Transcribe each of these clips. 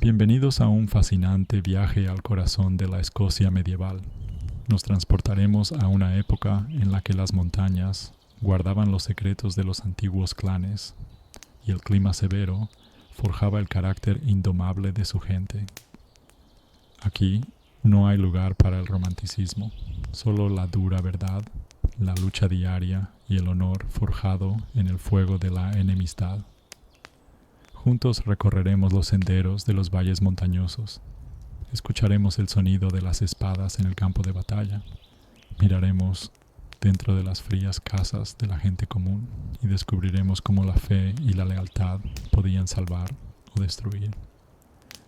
Bienvenidos a un fascinante viaje al corazón de la Escocia medieval. Nos transportaremos a una época en la que las montañas guardaban los secretos de los antiguos clanes y el clima severo forjaba el carácter indomable de su gente. Aquí no hay lugar para el romanticismo, solo la dura verdad, la lucha diaria y el honor forjado en el fuego de la enemistad. Juntos recorreremos los senderos de los valles montañosos. Escucharemos el sonido de las espadas en el campo de batalla. Miraremos dentro de las frías casas de la gente común y descubriremos cómo la fe y la lealtad podían salvar o destruir.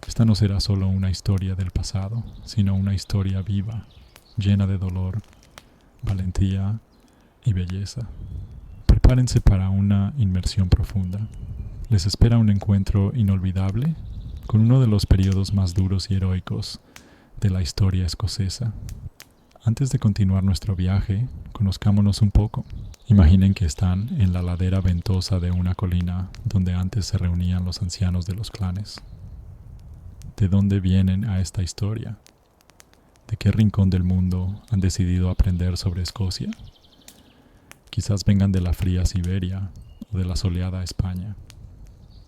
Esta no será solo una historia del pasado, sino una historia viva, llena de dolor, valentía y belleza. Prepárense para una inmersión profunda. Les espera un encuentro inolvidable con uno de los periodos más duros y heroicos de la historia escocesa. Antes de continuar nuestro viaje, conozcámonos un poco. Imaginen que están en la ladera ventosa de una colina donde antes se reunían los ancianos de los clanes. ¿De dónde vienen a esta historia? ¿De qué rincón del mundo han decidido aprender sobre Escocia? Quizás vengan de la fría Siberia o de la soleada España.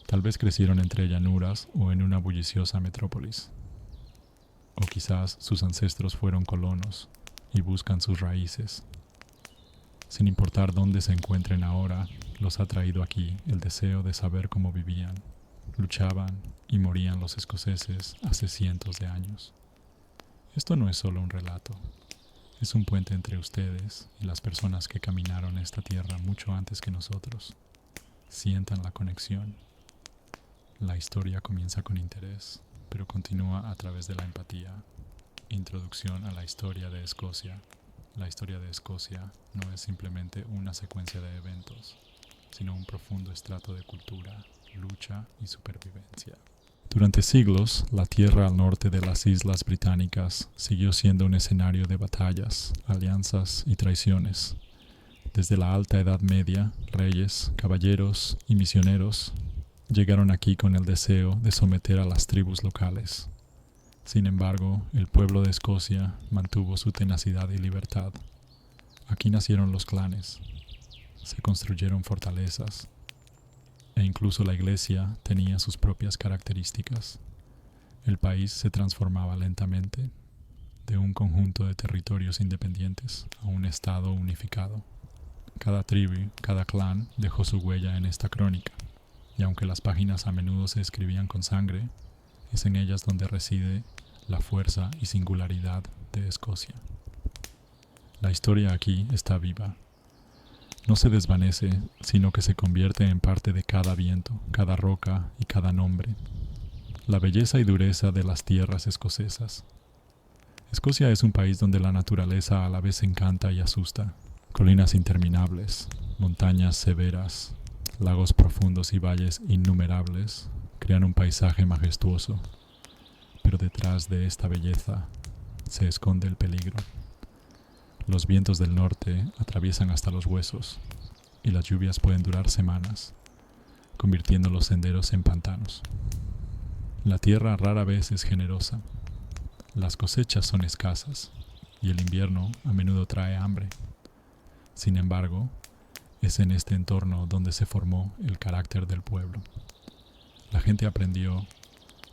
Tal vez crecieron entre llanuras o en una bulliciosa metrópolis. O quizás sus ancestros fueron colonos y buscan sus raíces. Sin importar dónde se encuentren ahora, los ha traído aquí el deseo de saber cómo vivían, luchaban y morían los escoceses hace cientos de años. Esto no es solo un relato, es un puente entre ustedes y las personas que caminaron esta tierra mucho antes que nosotros. Sientan la conexión. La historia comienza con interés, pero continúa a través de la empatía. Introducción a la historia de Escocia. La historia de Escocia no es simplemente una secuencia de eventos, sino un profundo estrato de cultura, lucha y supervivencia. Durante siglos, la tierra al norte de las Islas Británicas siguió siendo un escenario de batallas, alianzas y traiciones. Desde la Alta Edad Media, reyes, caballeros y misioneros llegaron aquí con el deseo de someter a las tribus locales. Sin embargo, el pueblo de Escocia mantuvo su tenacidad y libertad. Aquí nacieron los clanes, se construyeron fortalezas, e incluso la iglesia tenía sus propias características. El país se transformaba lentamente, de un conjunto de territorios independientes a un estado unificado. Cada tribu, cada clan dejó su huella en esta crónica. Y aunque las páginas a menudo se escribían con sangre, es en ellas donde reside la fuerza y singularidad de Escocia. La historia aquí está viva. No se desvanece, sino que se convierte en parte de cada viento, cada roca y cada nombre. La belleza y dureza de las tierras escocesas. Escocia es un país donde la naturaleza a la vez encanta y asusta. Colinas interminables, montañas severas, lagos profundos y valles innumerables crean un paisaje majestuoso, pero detrás de esta belleza se esconde el peligro. Los vientos del norte atraviesan hasta los huesos y las lluvias pueden durar semanas, convirtiendo los senderos en pantanos. La tierra rara vez es generosa, las cosechas son escasas y el invierno a menudo trae hambre. Sin embargo, es en este entorno donde se formó el carácter del pueblo. La gente aprendió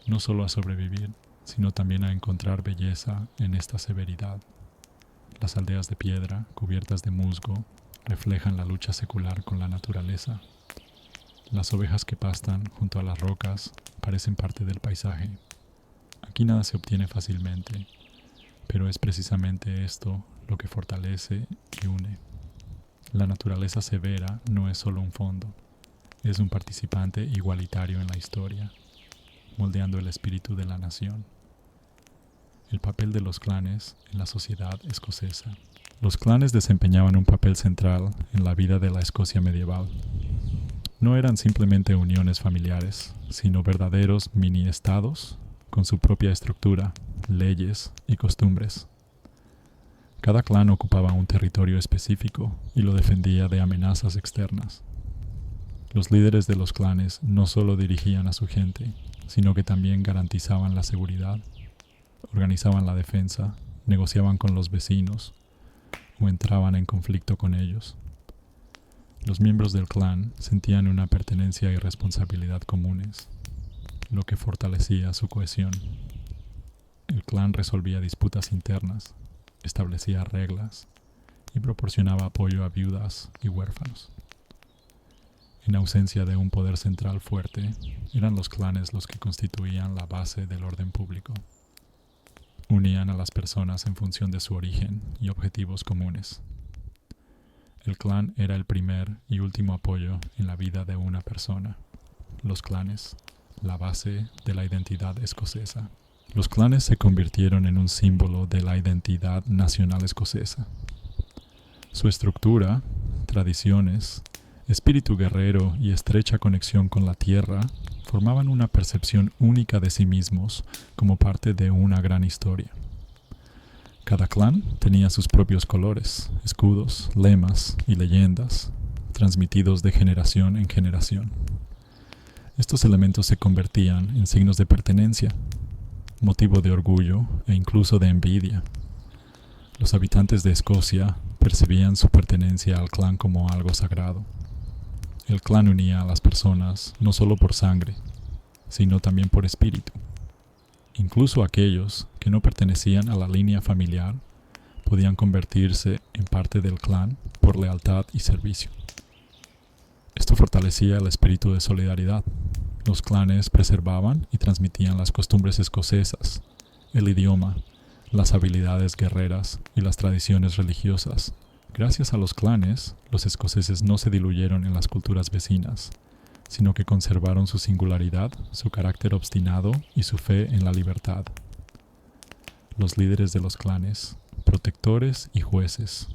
no solo a sobrevivir, sino también a encontrar belleza en esta severidad. Las aldeas de piedra, cubiertas de musgo, reflejan la lucha secular con la naturaleza. Las ovejas que pastan junto a las rocas parecen parte del paisaje. Aquí nada se obtiene fácilmente, pero es precisamente esto lo que fortalece y une. La naturaleza severa no es solo un fondo, es un participante igualitario en la historia, moldeando el espíritu de la nación. El papel de los clanes en la sociedad escocesa. Los clanes desempeñaban un papel central en la vida de la Escocia medieval. No eran simplemente uniones familiares, sino verdaderos mini-estados con su propia estructura, leyes y costumbres. Cada clan ocupaba un territorio específico y lo defendía de amenazas externas. Los líderes de los clanes no solo dirigían a su gente, sino que también garantizaban la seguridad, organizaban la defensa, negociaban con los vecinos o entraban en conflicto con ellos. Los miembros del clan sentían una pertenencia y responsabilidad comunes, lo que fortalecía su cohesión. El clan resolvía disputas internas, establecía reglas y proporcionaba apoyo a viudas y huérfanos. En ausencia de un poder central fuerte, eran los clanes los que constituían la base del orden público. Unían a las personas en función de su origen y objetivos comunes. El clan era el primer y último apoyo en la vida de una persona. Los clanes, la base de la identidad escocesa. Los clanes se convirtieron en un símbolo de la identidad nacional escocesa. Su estructura, tradiciones, espíritu guerrero y estrecha conexión con la tierra formaban una percepción única de sí mismos como parte de una gran historia. Cada clan tenía sus propios colores, escudos, lemas y leyendas, transmitidos de generación en generación. Estos elementos se convertían en signos de pertenencia, motivo de orgullo e incluso de envidia. Los habitantes de Escocia percibían su pertenencia al clan como algo sagrado. El clan unía a las personas no solo por sangre, sino también por espíritu. Incluso aquellos que no pertenecían a la línea familiar podían convertirse en parte del clan por lealtad y servicio. Esto fortalecía el espíritu de solidaridad. Los clanes preservaban y transmitían las costumbres escocesas, el idioma, las habilidades guerreras y las tradiciones religiosas. Gracias a los clanes, los escoceses no se diluyeron en las culturas vecinas, sino que conservaron su singularidad, su carácter obstinado y su fe en la libertad. Los líderes de los clanes, protectores y jueces.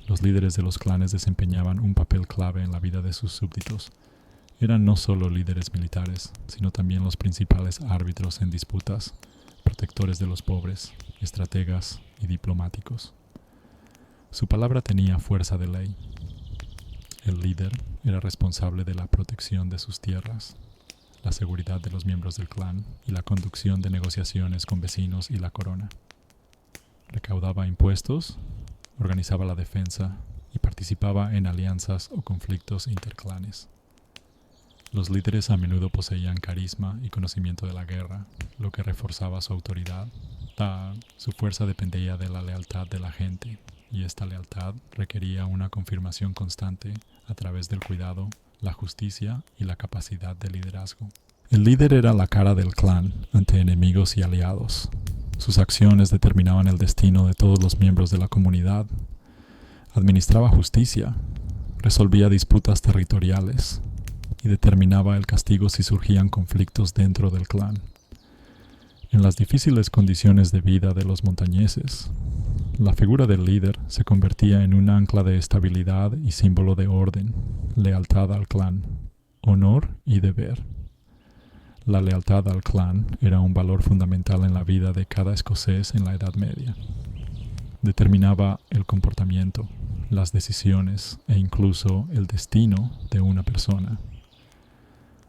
Los líderes de los clanes desempeñaban un papel clave en la vida de sus súbditos. Eran no solo líderes militares, sino también los principales árbitros en disputas, protectores de los pobres, estrategas y diplomáticos. Su palabra tenía fuerza de ley. El líder era responsable de la protección de sus tierras, la seguridad de los miembros del clan y la conducción de negociaciones con vecinos y la corona. Recaudaba impuestos, organizaba la defensa y participaba en alianzas o conflictos interclanes. Los líderes a menudo poseían carisma y conocimiento de la guerra, lo que reforzaba su autoridad. Su fuerza dependía de la lealtad de la gente, y esta lealtad requería una confirmación constante a través del cuidado, la justicia y la capacidad de liderazgo. El líder era la cara del clan ante enemigos y aliados. Sus acciones determinaban el destino de todos los miembros de la comunidad. Administraba justicia, resolvía disputas territoriales y determinaba el castigo si surgían conflictos dentro del clan. En las difíciles condiciones de vida de los montañeses, la figura del líder se convertía en un ancla de estabilidad y símbolo de orden, lealtad al clan, honor y deber. La lealtad al clan era un valor fundamental en la vida de cada escocés en la Edad Media. Determinaba el comportamiento, las decisiones e incluso el destino de una persona.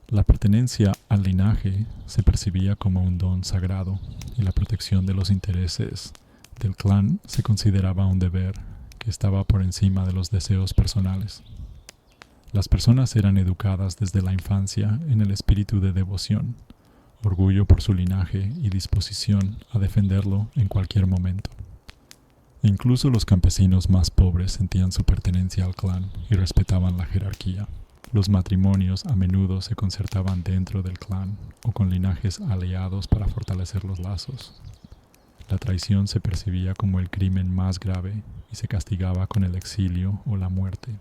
La pertenencia al linaje se percibía como un don sagrado y la protección de los intereses del clan se consideraba un deber que estaba por encima de los deseos personales. Las personas eran educadas desde la infancia en el espíritu de devoción, orgullo por su linaje y disposición a defenderlo en cualquier momento. Incluso los campesinos más pobres sentían su pertenencia al clan y respetaban la jerarquía. Los matrimonios a menudo se concertaban dentro del clan o con linajes aliados para fortalecer los lazos. La traición se percibía como el crimen más grave y se castigaba con el exilio o la muerte.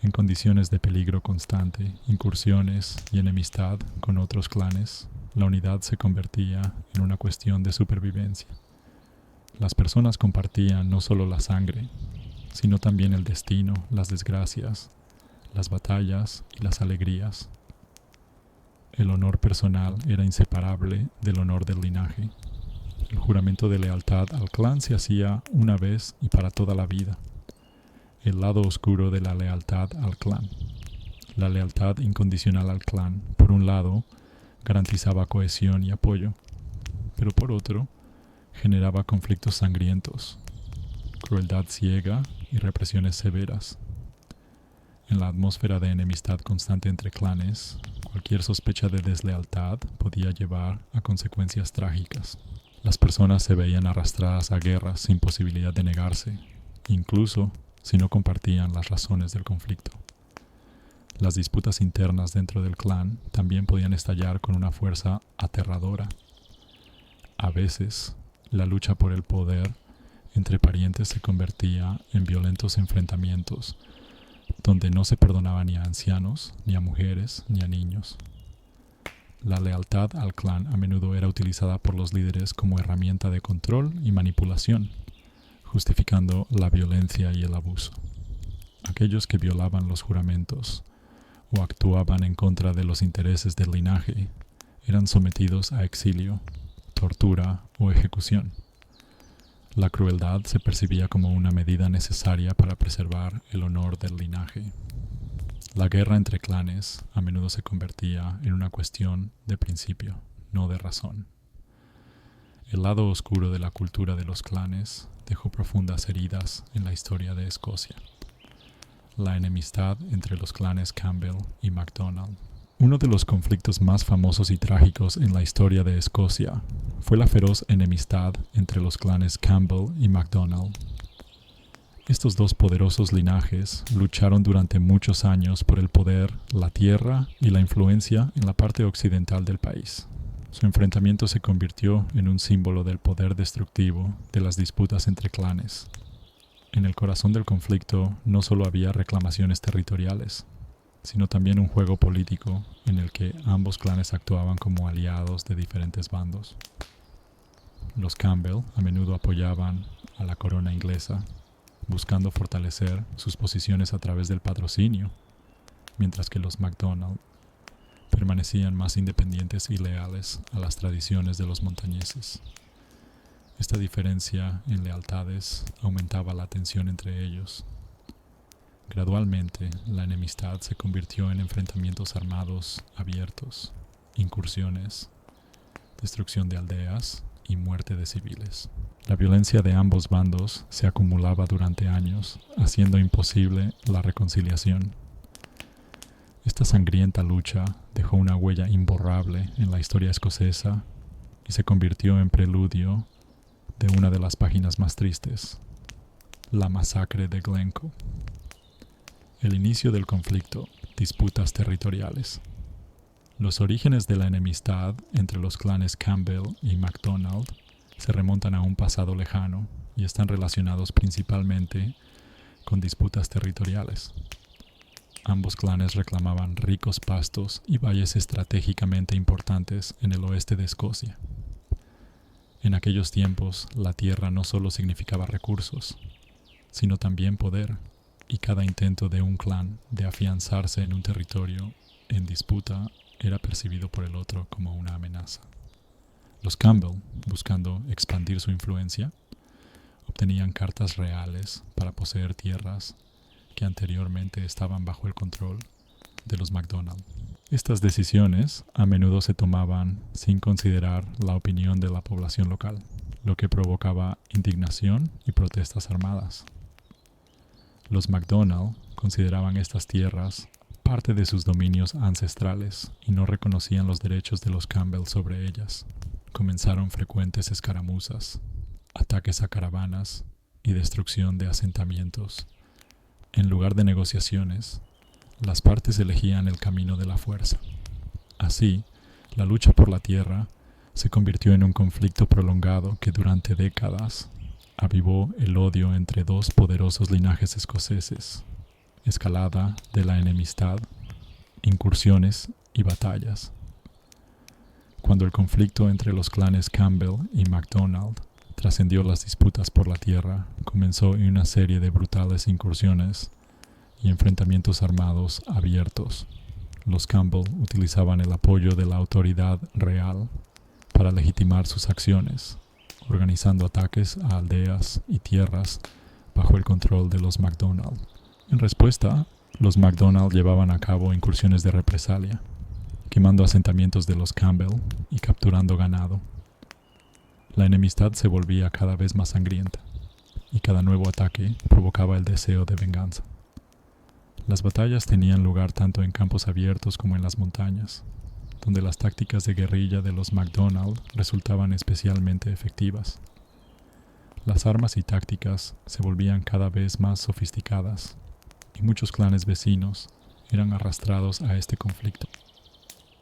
En condiciones de peligro constante, incursiones y enemistad con otros clanes, la unidad se convertía en una cuestión de supervivencia. Las personas compartían no solo la sangre, sino también el destino, las desgracias, las batallas y las alegrías. El honor personal era inseparable del honor del linaje. El juramento de lealtad al clan se hacía una vez y para toda la vida. El lado oscuro de la lealtad al clan. La lealtad incondicional al clan, por un lado, garantizaba cohesión y apoyo, pero por otro, generaba conflictos sangrientos, crueldad ciega y represiones severas. En la atmósfera de enemistad constante entre clanes, cualquier sospecha de deslealtad podía llevar a consecuencias trágicas. Las personas se veían arrastradas a guerras sin posibilidad de negarse, incluso si no compartían las razones del conflicto. Las disputas internas dentro del clan también podían estallar con una fuerza aterradora. A veces, la lucha por el poder entre parientes se convertía en violentos enfrentamientos, donde no se perdonaba ni a ancianos, ni a mujeres, ni a niños. La lealtad al clan a menudo era utilizada por los líderes como herramienta de control y manipulación, justificando la violencia y el abuso. Aquellos que violaban los juramentos o actuaban en contra de los intereses del linaje eran sometidos a exilio, tortura o ejecución. La crueldad se percibía como una medida necesaria para preservar el honor del linaje. La guerra entre clanes a menudo se convertía en una cuestión de principio, no de razón. El lado oscuro de la cultura de los clanes dejó profundas heridas en la historia de Escocia. La enemistad entre los clanes Campbell y MacDonald. Uno de los conflictos más famosos y trágicos en la historia de Escocia fue la feroz enemistad entre los clanes Campbell y MacDonald. Estos dos poderosos linajes lucharon durante muchos años por el poder, la tierra y la influencia en la parte occidental del país. Su enfrentamiento se convirtió en un símbolo del poder destructivo de las disputas entre clanes. En el corazón del conflicto no solo había reclamaciones territoriales, sino también un juego político en el que ambos clanes actuaban como aliados de diferentes bandos. Los Campbell a menudo apoyaban a la corona inglesa, buscando fortalecer sus posiciones a través del patrocinio, mientras que los MacDonald permanecían más independientes y leales a las tradiciones de los montañeses. Esta diferencia en lealtades aumentaba la tensión entre ellos. Gradualmente, la enemistad se convirtió en enfrentamientos armados abiertos, incursiones, destrucción de aldeas y muerte de civiles. La violencia de ambos bandos se acumulaba durante años, haciendo imposible la reconciliación. Esta sangrienta lucha dejó una huella imborrable en la historia escocesa y se convirtió en preludio de una de las páginas más tristes, la masacre de Glencoe. El inicio del conflicto, disputas territoriales. Los orígenes de la enemistad entre los clanes Campbell y MacDonald se remontan a un pasado lejano y están relacionados principalmente con disputas territoriales. Ambos clanes reclamaban ricos pastos y valles estratégicamente importantes en el oeste de Escocia. En aquellos tiempos, la tierra no solo significaba recursos, sino también poder, y cada intento de un clan de afianzarse en un territorio en disputa era percibido por el otro como una amenaza. Los Campbell, buscando expandir su influencia, obtenían cartas reales para poseer tierras que anteriormente estaban bajo el control de los MacDonald. Estas decisiones a menudo se tomaban sin considerar la opinión de la población local, lo que provocaba indignación y protestas armadas. Los MacDonald consideraban estas tierras parte de sus dominios ancestrales y no reconocían los derechos de los Campbell sobre ellas. Comenzaron frecuentes escaramuzas, ataques a caravanas y destrucción de asentamientos. En lugar de negociaciones, las partes elegían el camino de la fuerza. Así, la lucha por la tierra se convirtió en un conflicto prolongado que durante décadas avivó el odio entre dos poderosos linajes escoceses, escalada de la enemistad, incursiones y batallas. Cuando el conflicto entre los clanes Campbell y MacDonald trascendió las disputas por la tierra, comenzó una serie de brutales incursiones y enfrentamientos armados abiertos. Los Campbell utilizaban el apoyo de la autoridad real para legitimar sus acciones, organizando ataques a aldeas y tierras bajo el control de los MacDonald. En respuesta, los MacDonald llevaban a cabo incursiones de represalia, quemando asentamientos de los Campbell y capturando ganado. La enemistad se volvía cada vez más sangrienta, y cada nuevo ataque provocaba el deseo de venganza. Las batallas tenían lugar tanto en campos abiertos como en las montañas, donde las tácticas de guerrilla de los MacDonald resultaban especialmente efectivas. Las armas y tácticas se volvían cada vez más sofisticadas, y muchos clanes vecinos eran arrastrados a este conflicto,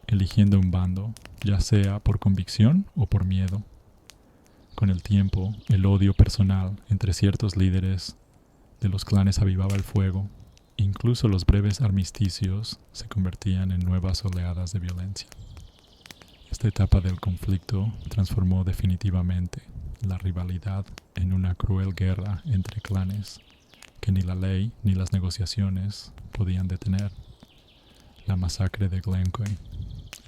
eligiendo un bando, ya sea por convicción o por miedo. Con el tiempo, el odio personal entre ciertos líderes de los clanes avivaba el fuego. Incluso los breves armisticios se convertían en nuevas oleadas de violencia. Esta etapa del conflicto transformó definitivamente la rivalidad en una cruel guerra entre clanes que ni la ley ni las negociaciones podían detener. La masacre de Glencoe,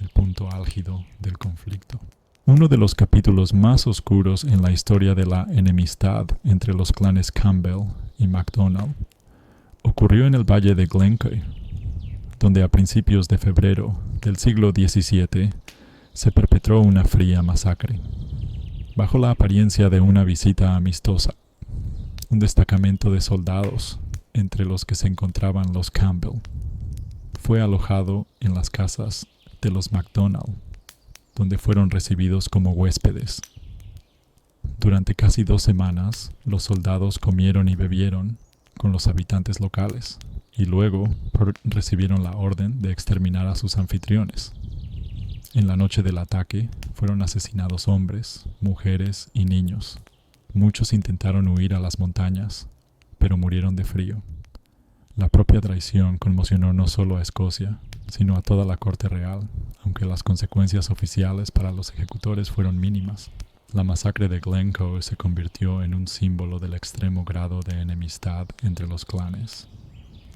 el punto álgido del conflicto. Uno de los capítulos más oscuros en la historia de la enemistad entre los clanes Campbell y MacDonald ocurrió en el valle de Glencoe, donde a principios de febrero del siglo XVII se perpetró una fría masacre. Bajo la apariencia de una visita amistosa, un destacamento de soldados, entre los que se encontraban los Campbell, fue alojado en las casas de los MacDonald, donde fueron recibidos como huéspedes. Durante casi 2 semanas, los soldados comieron y bebieron con los habitantes locales, y luego recibieron la orden de exterminar a sus anfitriones. En la noche del ataque, fueron asesinados hombres, mujeres y niños. Muchos intentaron huir a las montañas, pero murieron de frío. La propia traición conmocionó no solo a Escocia, sino a toda la corte real, aunque las consecuencias oficiales para los ejecutores fueron mínimas. La masacre de Glencoe se convirtió en un símbolo del extremo grado de enemistad entre los clanes,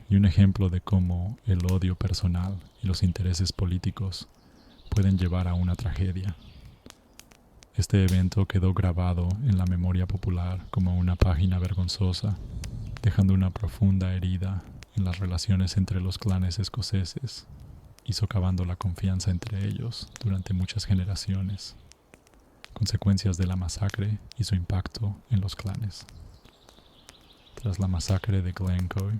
y un ejemplo de cómo el odio personal y los intereses políticos pueden llevar a una tragedia. Este evento quedó grabado en la memoria popular como una página vergonzosa, dejando una profunda herida en las relaciones entre los clanes escoceses y socavando la confianza entre ellos durante muchas generaciones. Consecuencias de la masacre y su impacto en los clanes. Tras la masacre de Glencoe,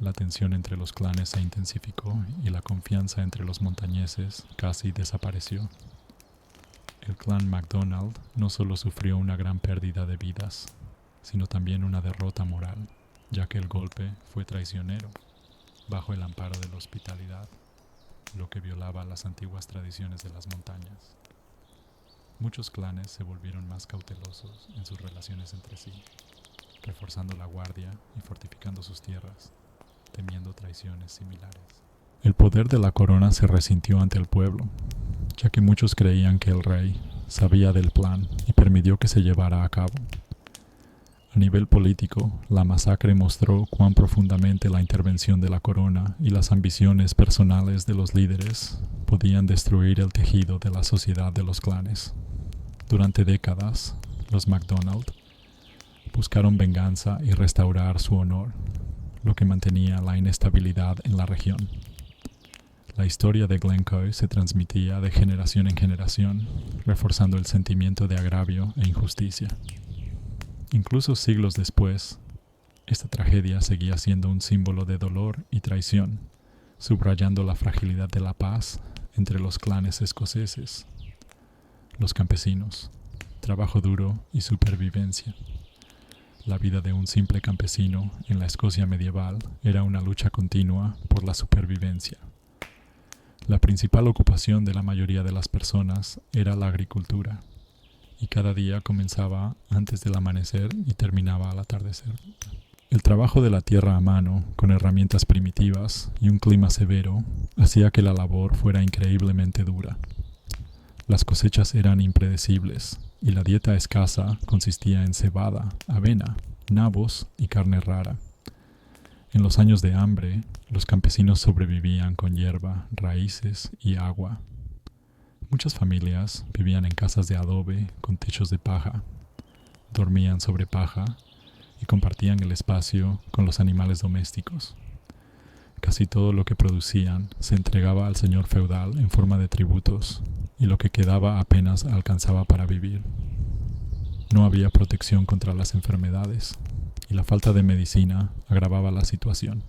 la tensión entre los clanes se intensificó y la confianza entre los montañeses casi desapareció. El clan MacDonald no solo sufrió una gran pérdida de vidas, sino también una derrota moral, ya que el golpe fue traicionero, bajo el amparo de la hospitalidad, lo que violaba las antiguas tradiciones de las montañas. Muchos clanes se volvieron más cautelosos en sus relaciones entre sí, reforzando la guardia y fortificando sus tierras, temiendo traiciones similares. El poder de la corona se resintió ante el pueblo, ya que muchos creían que el rey sabía del plan y permitió que se llevara a cabo. A nivel político, la masacre mostró cuán profundamente la intervención de la corona y las ambiciones personales de los líderes podían destruir el tejido de la sociedad de los clanes. Durante décadas, los MacDonald buscaron venganza y restaurar su honor, lo que mantenía la inestabilidad en la región. La historia de Glencoe se transmitía de generación en generación, reforzando el sentimiento de agravio e injusticia. Incluso siglos después, esta tragedia seguía siendo un símbolo de dolor y traición, subrayando la fragilidad de la paz entre los clanes escoceses. Los campesinos, trabajo duro y supervivencia. La vida de un simple campesino en la Escocia medieval era una lucha continua por la supervivencia. La principal ocupación de la mayoría de las personas era la agricultura, y cada día comenzaba antes del amanecer y terminaba al atardecer. El trabajo de la tierra a mano, con herramientas primitivas y un clima severo, hacía que la labor fuera increíblemente dura. Las cosechas eran impredecibles, y la dieta escasa consistía en cebada, avena, nabos y carne rara. En los años de hambre, los campesinos sobrevivían con hierba, raíces y agua. Muchas familias vivían en casas de adobe con techos de paja, dormían sobre paja y compartían el espacio con los animales domésticos. Casi todo lo que producían se entregaba al señor feudal en forma de tributos, y lo que quedaba apenas alcanzaba para vivir. No había protección contra las enfermedades, y la falta de medicina agravaba la situación.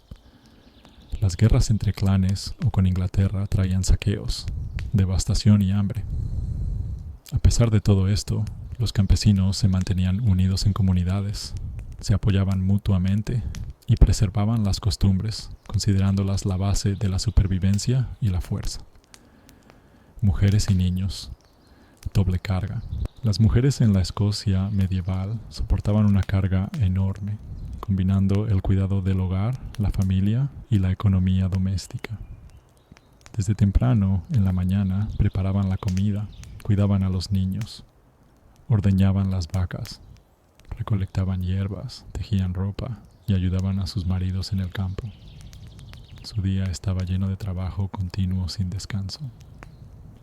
Las guerras entre clanes o con Inglaterra traían saqueos, devastación y hambre. A pesar de todo esto, los campesinos se mantenían unidos en comunidades, se apoyaban mutuamente y preservaban las costumbres, considerándolas la base de la supervivencia y la fuerza. Mujeres y niños. Doble carga. Las mujeres en la Escocia medieval soportaban una carga enorme, combinando el cuidado del hogar, la familia y la economía doméstica. Desde temprano, en la mañana, preparaban la comida, cuidaban a los niños, ordeñaban las vacas, recolectaban hierbas, tejían ropa y ayudaban a sus maridos en el campo. Su día estaba lleno de trabajo continuo sin descanso.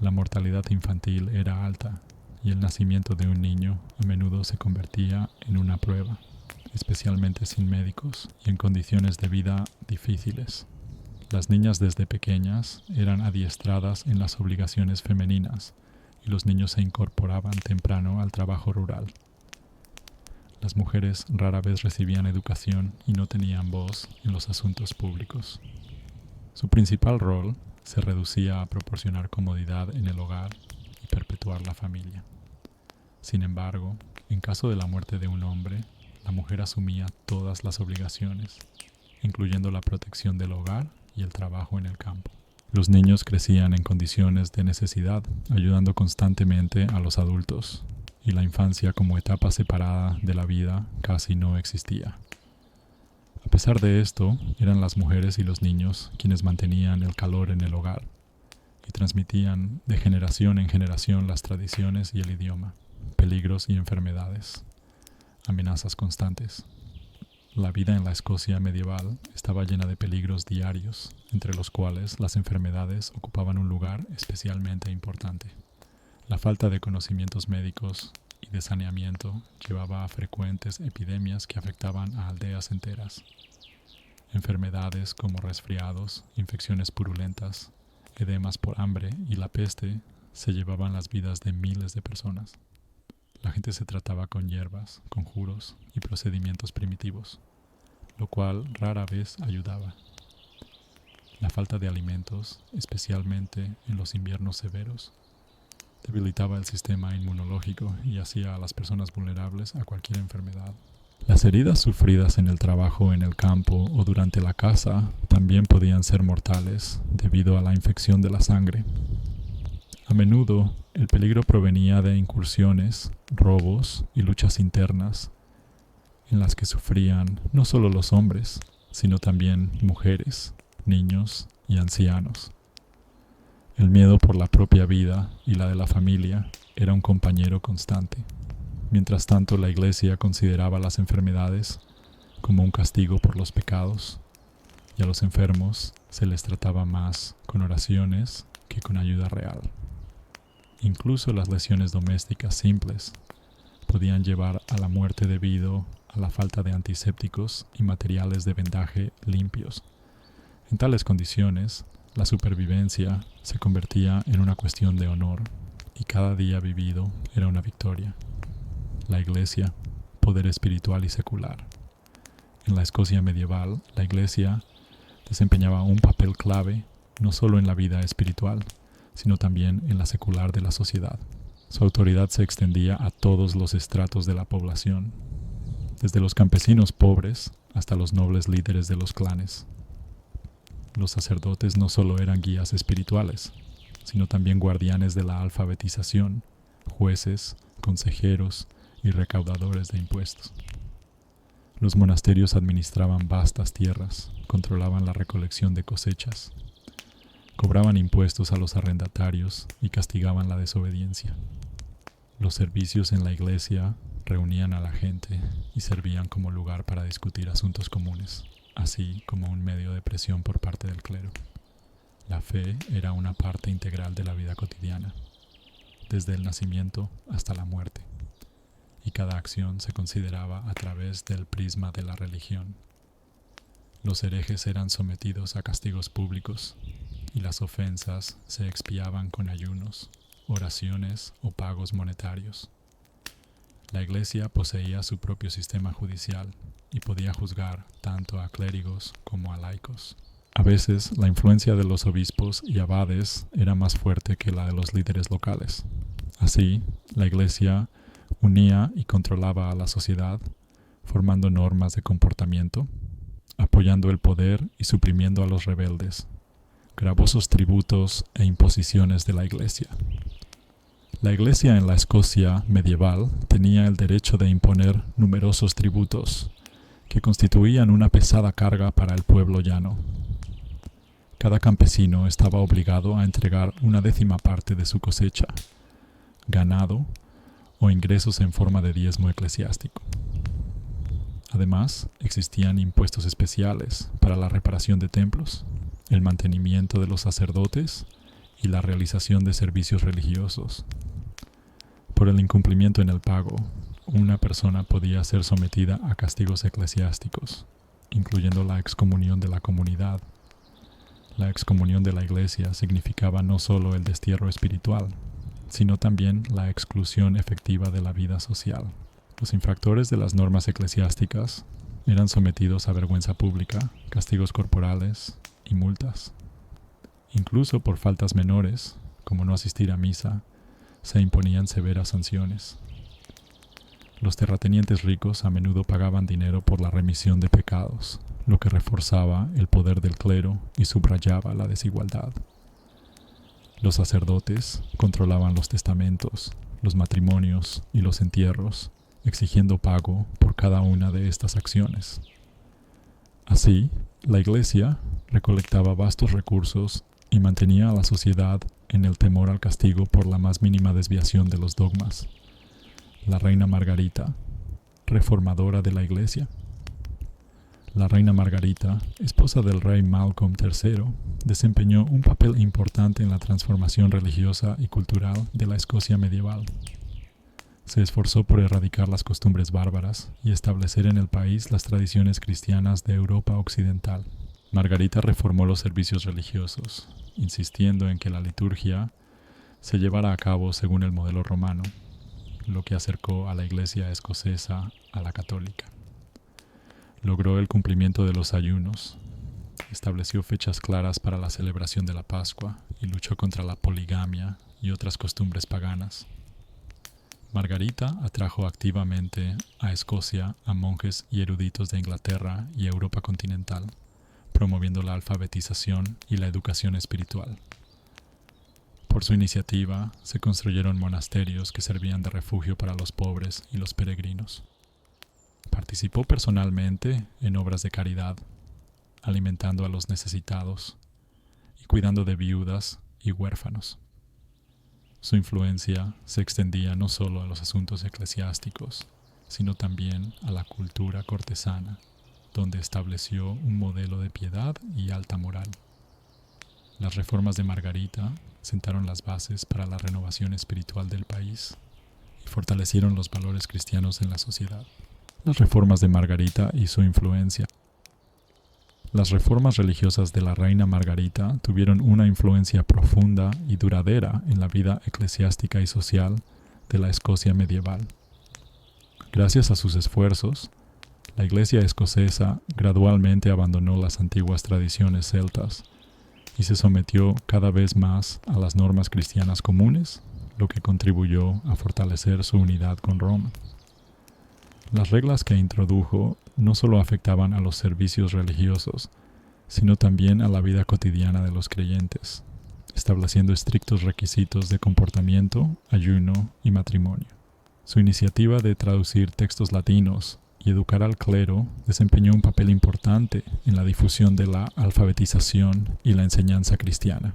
La mortalidad infantil era alta y el nacimiento de un niño a menudo se convertía en una prueba, especialmente sin médicos y en condiciones de vida difíciles. Las niñas desde pequeñas eran adiestradas en las obligaciones femeninas y los niños se incorporaban temprano al trabajo rural. Las mujeres rara vez recibían educación y no tenían voz en los asuntos públicos. Su principal rol se reducía a proporcionar comodidad en el hogar y perpetuar la familia. Sin embargo, en caso de la muerte de un hombre, la mujer asumía todas las obligaciones, incluyendo la protección del hogar y el trabajo en el campo. Los niños crecían en condiciones de necesidad, ayudando constantemente a los adultos, y la infancia como etapa separada de la vida casi no existía. A pesar de esto, eran las mujeres y los niños quienes mantenían el calor en el hogar y transmitían de generación en generación las tradiciones y el idioma, peligros y enfermedades, amenazas constantes. La vida en la Escocia medieval estaba llena de peligros diarios, entre los cuales las enfermedades ocupaban un lugar especialmente importante. La falta de conocimientos médicos y de saneamiento llevaba a frecuentes epidemias que afectaban a aldeas enteras. Enfermedades como resfriados, infecciones purulentas, edemas por hambre y la peste se llevaban las vidas de miles de personas. La gente se trataba con hierbas, conjuros y procedimientos primitivos, lo cual rara vez ayudaba. La falta de alimentos, especialmente en los inviernos severos, debilitaba el sistema inmunológico y hacía a las personas vulnerables a cualquier enfermedad. Las heridas sufridas en el trabajo en el campo o durante la caza también podían ser mortales debido a la infección de la sangre. A menudo, el peligro provenía de incursiones, robos y luchas internas, en las que sufrían no solo los hombres, sino también mujeres, niños y ancianos. El miedo por la propia vida y la de la familia era un compañero constante. Mientras tanto, la Iglesia consideraba las enfermedades como un castigo por los pecados, y a los enfermos se les trataba más con oraciones que con ayuda real. Incluso las lesiones domésticas simples podían llevar a la muerte debido a la falta de antisépticos y materiales de vendaje limpios. En tales condiciones, la supervivencia se convertía en una cuestión de honor y cada día vivido era una victoria. La Iglesia, poder espiritual y secular. En la Escocia medieval, la Iglesia desempeñaba un papel clave no solo en la vida espiritual, sino también en la secular de la sociedad. Su autoridad se extendía a todos los estratos de la población, desde los campesinos pobres hasta los nobles líderes de los clanes. Los sacerdotes no solo eran guías espirituales, sino también guardianes de la alfabetización, jueces, consejeros y recaudadores de impuestos. Los monasterios administraban vastas tierras, controlaban la recolección de cosechas, cobraban impuestos a los arrendatarios y castigaban la desobediencia. Los servicios en la iglesia reunían a la gente y servían como lugar para discutir asuntos comunes, así como un medio de presión por parte del clero. La fe era una parte integral de la vida cotidiana, desde el nacimiento hasta la muerte, y cada acción se consideraba a través del prisma de la religión. Los herejes eran sometidos a castigos públicos y las ofensas se expiaban con ayunos, oraciones o pagos monetarios. La Iglesia poseía su propio sistema judicial y podía juzgar tanto a clérigos como a laicos. A veces, la influencia de los obispos y abades era más fuerte que la de los líderes locales. Así, la Iglesia unía y controlaba a la sociedad, formando normas de comportamiento, apoyando el poder y suprimiendo a los rebeldes. Gravosos tributos e imposiciones de la Iglesia. La Iglesia en la Escocia medieval tenía el derecho de imponer numerosos tributos, que constituían una pesada carga para el pueblo llano. Cada campesino estaba obligado a entregar 1/10 parte de su cosecha, ganado o ingresos en forma de diezmo eclesiástico. Además, existían impuestos especiales para la reparación de templos, el mantenimiento de los sacerdotes y la realización de servicios religiosos. Por el incumplimiento en el pago, una persona podía ser sometida a castigos eclesiásticos, incluyendo la excomunión de la comunidad. La excomunión de la Iglesia significaba no solo el destierro espiritual, sino también la exclusión efectiva de la vida social. Los infractores de las normas eclesiásticas eran sometidos a vergüenza pública, castigos corporales y multas. Incluso por faltas menores, como no asistir a misa, se imponían severas sanciones. Los terratenientes ricos a menudo pagaban dinero por la remisión de pecados, lo que reforzaba el poder del clero y subrayaba la desigualdad. Los sacerdotes controlaban los testamentos, los matrimonios y los entierros, exigiendo pago por cada una de estas acciones. Así, la Iglesia recolectaba vastos recursos y mantenía a la sociedad en el temor al castigo por la más mínima desviación de los dogmas. La reina Margarita, reformadora de la Iglesia. La reina Margarita, esposa del rey Malcolm III, desempeñó un papel importante en la transformación religiosa y cultural de la Escocia medieval. Se esforzó por erradicar las costumbres bárbaras y establecer en el país las tradiciones cristianas de Europa occidental. Margarita reformó los servicios religiosos, insistiendo en que la liturgia se llevara a cabo según el modelo romano, lo que acercó a la Iglesia escocesa a la católica. Logró el cumplimiento de los ayunos, estableció fechas claras para la celebración de la Pascua y luchó contra la poligamia y otras costumbres paganas. Margarita atrajo activamente a Escocia a monjes y eruditos de Inglaterra y Europa continental, promoviendo la alfabetización y la educación espiritual. Por su iniciativa, se construyeron monasterios que servían de refugio para los pobres y los peregrinos. Participó personalmente en obras de caridad, alimentando a los necesitados y cuidando de viudas y huérfanos. Su influencia se extendía no solo a los asuntos eclesiásticos, sino también a la cultura cortesana, donde estableció un modelo de piedad y alta moral. Las reformas de Margarita sentaron las bases para la renovación espiritual del país y fortalecieron los valores cristianos en la sociedad. Las reformas de Margarita y su influencia. Las reformas religiosas de la reina Margarita tuvieron una influencia profunda y duradera en la vida eclesiástica y social de la Escocia medieval. Gracias a sus esfuerzos, la Iglesia escocesa gradualmente abandonó las antiguas tradiciones celtas y se sometió cada vez más a las normas cristianas comunes, lo que contribuyó a fortalecer su unidad con Roma. Las reglas que introdujo no solo afectaban a los servicios religiosos, sino también a la vida cotidiana de los creyentes, estableciendo estrictos requisitos de comportamiento, ayuno y matrimonio. Su iniciativa de traducir textos latinos y educar al clero desempeñó un papel importante en la difusión de la alfabetización y la enseñanza cristiana.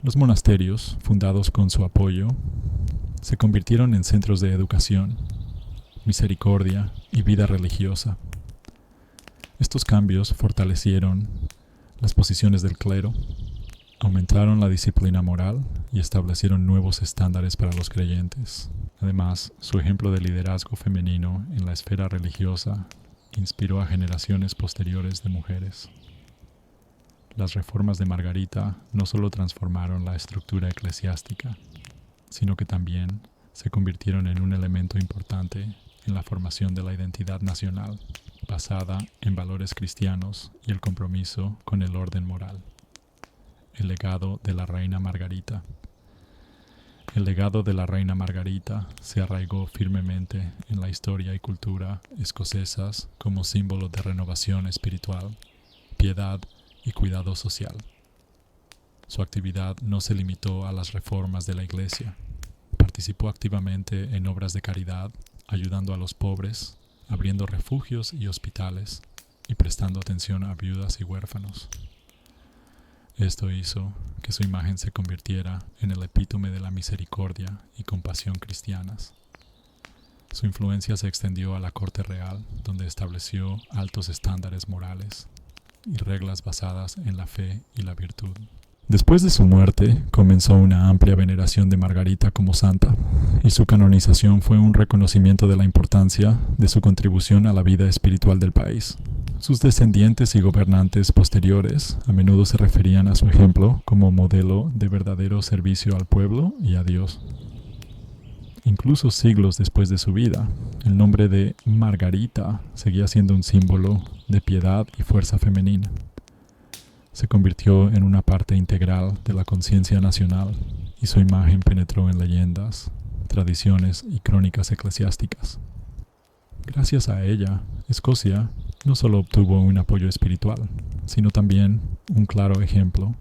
Los monasterios, fundados con su apoyo, se convirtieron en centros de educación, misericordia y vida religiosa. Estos cambios fortalecieron las posiciones del clero, aumentaron la disciplina moral y establecieron nuevos estándares para los creyentes. Además, su ejemplo de liderazgo femenino en la esfera religiosa inspiró a generaciones posteriores de mujeres. Las reformas de Margarita no solo transformaron la estructura eclesiástica, sino que también se convirtieron en un elemento importante en la formación de la identidad nacional, basada en valores cristianos y el compromiso con el orden moral. El legado de la reina Margarita. El legado de la reina Margarita se arraigó firmemente en la historia y cultura escocesas como símbolo de renovación espiritual, piedad y cuidado social. Su actividad no se limitó a las reformas de la Iglesia. Participó activamente en obras de caridad, ayudando a los pobres, abriendo refugios y hospitales y prestando atención a viudas y huérfanos. Esto hizo que su imagen se convirtiera en el epítome de la misericordia y compasión cristianas. Su influencia se extendió a la corte real, donde estableció altos estándares morales y reglas basadas en la fe y la virtud. Después de su muerte, comenzó una amplia veneración de Margarita como santa, y su canonización fue un reconocimiento de la importancia de su contribución a la vida espiritual del país. Sus descendientes y gobernantes posteriores a menudo se referían a su ejemplo como modelo de verdadero servicio al pueblo y a Dios. Incluso siglos después de su vida, el nombre de Margarita seguía siendo un símbolo de piedad y fuerza femenina. Se convirtió en una parte integral de la conciencia nacional y su imagen penetró en leyendas, tradiciones y crónicas eclesiásticas. Gracias a ella, Escocia no solo obtuvo un apoyo espiritual, sino también un claro ejemplo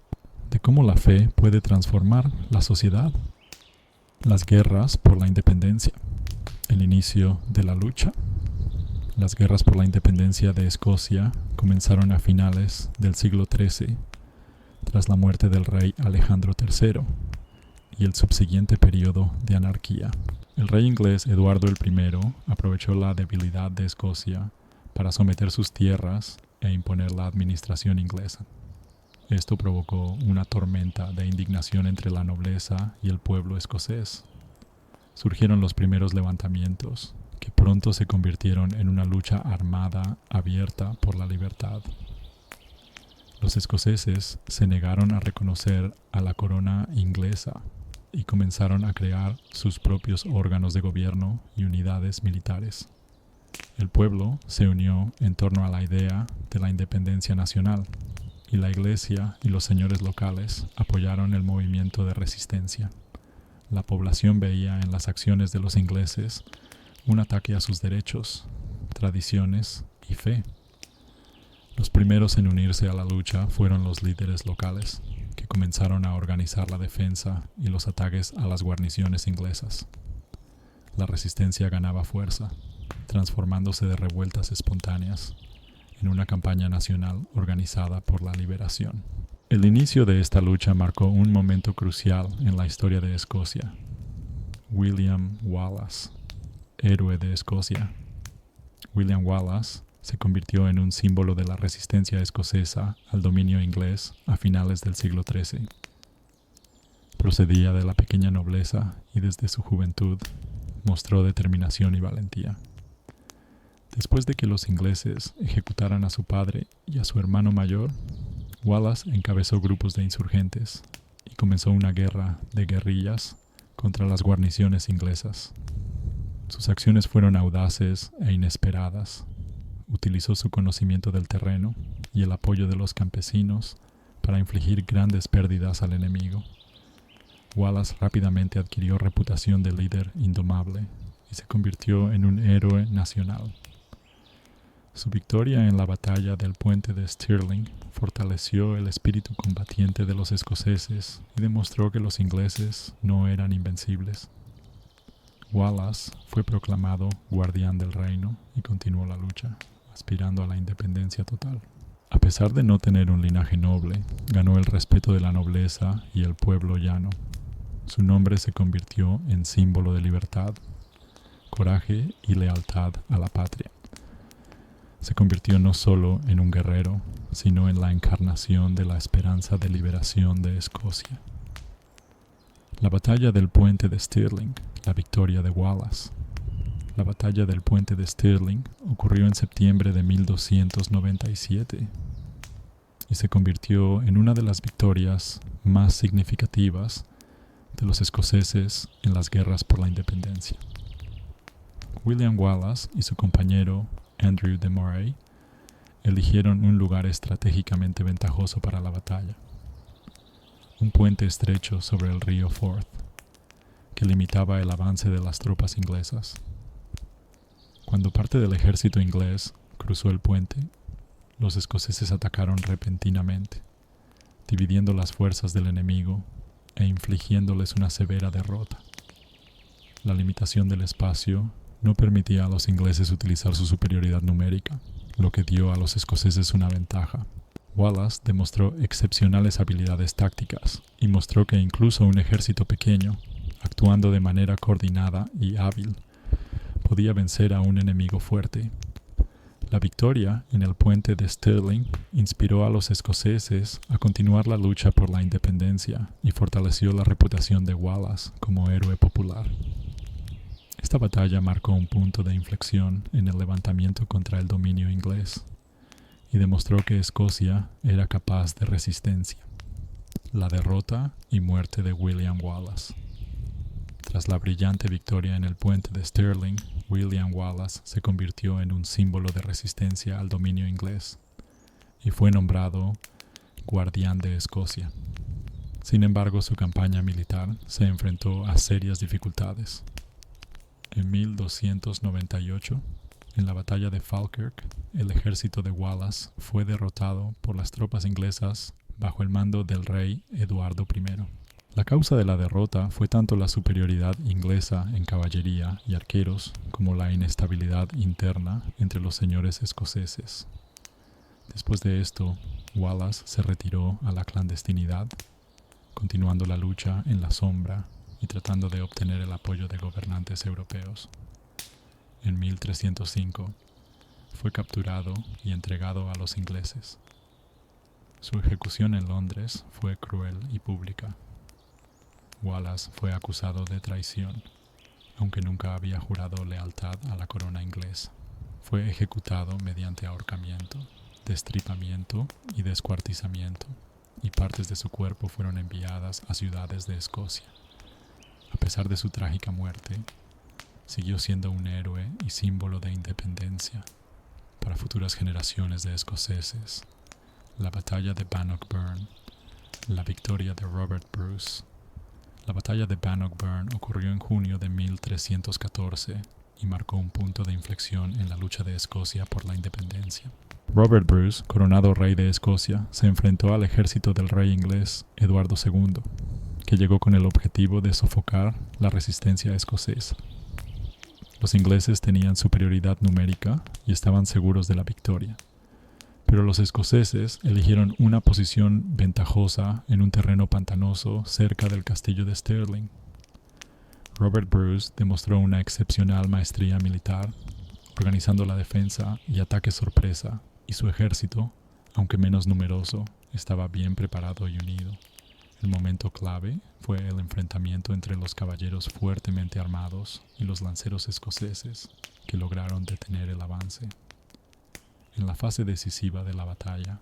de cómo la fe puede transformar la sociedad. Las guerras por la independencia, el inicio de la lucha. Las guerras por la independencia de Escocia comenzaron a finales del siglo XIII, tras la muerte del rey Alejandro III y el subsiguiente periodo de anarquía. El rey inglés Eduardo I aprovechó la debilidad de Escocia para someter sus tierras e imponer la administración inglesa. Esto provocó una tormenta de indignación entre la nobleza y el pueblo escocés. Surgieron los primeros levantamientos, que pronto se convirtieron en una lucha armada abierta por la libertad. Los escoceses se negaron a reconocer a la corona inglesa y comenzaron a crear sus propios órganos de gobierno y unidades militares. El pueblo se unió en torno a la idea de la independencia nacional, y la iglesia y los señores locales apoyaron el movimiento de resistencia. La población veía en las acciones de los ingleses un ataque a sus derechos, tradiciones y fe. Los primeros en unirse a la lucha fueron los líderes locales, que comenzaron a organizar la defensa y los ataques a las guarniciones inglesas. La resistencia ganaba fuerza, transformándose de revueltas espontáneas en una campaña nacional organizada por la liberación. El inicio de esta lucha marcó un momento crucial en la historia de Escocia. William Wallace, héroe de Escocia. William Wallace se convirtió en un símbolo de la resistencia escocesa al dominio inglés a finales del siglo XIII. Procedía de la pequeña nobleza y desde su juventud mostró determinación y valentía. Después de que los ingleses ejecutaran a su padre y a su hermano mayor, Wallace encabezó grupos de insurgentes y comenzó una guerra de guerrillas contra las guarniciones inglesas. Sus acciones fueron audaces e inesperadas. Utilizó su conocimiento del terreno y el apoyo de los campesinos para infligir grandes pérdidas al enemigo. Wallace rápidamente adquirió reputación de líder indomable y se convirtió en un héroe nacional. Su victoria en la batalla del puente de Stirling fortaleció el espíritu combatiente de los escoceses y demostró que los ingleses no eran invencibles. Wallace fue proclamado guardián del reino y continuó la lucha, aspirando a la independencia total. A pesar de no tener un linaje noble, ganó el respeto de la nobleza y el pueblo llano. Su nombre se convirtió en símbolo de libertad, coraje y lealtad a la patria. Se convirtió no solo en un guerrero, sino en la encarnación de la esperanza de liberación de Escocia. La batalla del puente de Stirling, la victoria de Wallace. La batalla del puente de Stirling ocurrió en septiembre de 1297 y se convirtió en una de las victorias más significativas de los escoceses en las guerras por la independencia. William Wallace y su compañero Andrew de Moray eligieron un lugar estratégicamente ventajoso para la batalla, un puente estrecho sobre el río Forth, que limitaba el avance de las tropas inglesas. Cuando parte del ejército inglés cruzó el puente, los escoceses atacaron repentinamente, dividiendo las fuerzas del enemigo e infligiéndoles una severa derrota. La limitación del espacio no permitía a los ingleses utilizar su superioridad numérica, lo que dio a los escoceses una ventaja. Wallace demostró excepcionales habilidades tácticas y mostró que incluso un ejército pequeño, actuando de manera coordinada y hábil, podía vencer a un enemigo fuerte. La victoria en el puente de Stirling inspiró a los escoceses a continuar la lucha por la independencia y fortaleció la reputación de Wallace como héroe popular. Esta batalla marcó un punto de inflexión en el levantamiento contra el dominio inglés y demostró que Escocia era capaz de resistencia. La derrota y muerte de William Wallace. Tras la brillante victoria en el puente de Stirling, William Wallace se convirtió en un símbolo de resistencia al dominio inglés y fue nombrado Guardián de Escocia. Sin embargo, su campaña militar se enfrentó a serias dificultades. En 1298, en la batalla de Falkirk, el ejército de Wallace fue derrotado por las tropas inglesas bajo el mando del rey Eduardo I. La causa de la derrota fue tanto la superioridad inglesa en caballería y arqueros como la inestabilidad interna entre los señores escoceses. Después de esto, Wallace se retiró a la clandestinidad, continuando la lucha en la sombra y tratando de obtener el apoyo de gobernantes europeos. En 1305, fue capturado y entregado a los ingleses. Su ejecución en Londres fue cruel y pública. Wallace fue acusado de traición, aunque nunca había jurado lealtad a la corona inglesa. Fue ejecutado mediante ahorcamiento, destripamiento y descuartizamiento, y partes de su cuerpo fueron enviadas a ciudades de Escocia. A pesar de su trágica muerte, siguió siendo un héroe y símbolo de independencia para futuras generaciones de escoceses. La batalla de Bannockburn, la victoria de Robert Bruce. La batalla de Bannockburn ocurrió en junio de 1314 y marcó un punto de inflexión en la lucha de Escocia por la independencia. Robert Bruce, coronado rey de Escocia, se enfrentó al ejército del rey inglés Eduardo II, que llegó con el objetivo de sofocar la resistencia escocesa. Los ingleses tenían superioridad numérica y estaban seguros de la victoria, pero los escoceses eligieron una posición ventajosa en un terreno pantanoso cerca del castillo de Stirling. Robert Bruce demostró una excepcional maestría militar, organizando la defensa y ataque sorpresa, y su ejército, aunque menos numeroso, estaba bien preparado y unido. El momento clave fue el enfrentamiento entre los caballeros fuertemente armados y los lanceros escoceses, que lograron detener el avance. En la fase decisiva de la batalla,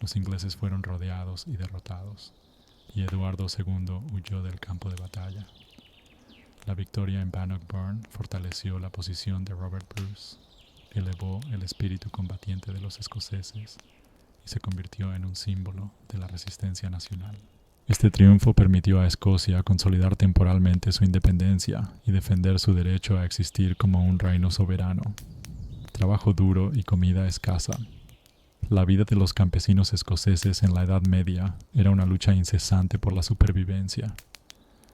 los ingleses fueron rodeados y derrotados, y Eduardo II huyó del campo de batalla. La victoria en Bannockburn fortaleció la posición de Robert Bruce, elevó el espíritu combatiente de los escoceses y se convirtió en un símbolo de la resistencia nacional. Este triunfo permitió a Escocia consolidar temporalmente su independencia y defender su derecho a existir como un reino soberano. Trabajo duro y comida escasa. La vida de los campesinos escoceses en la Edad Media era una lucha incesante por la supervivencia.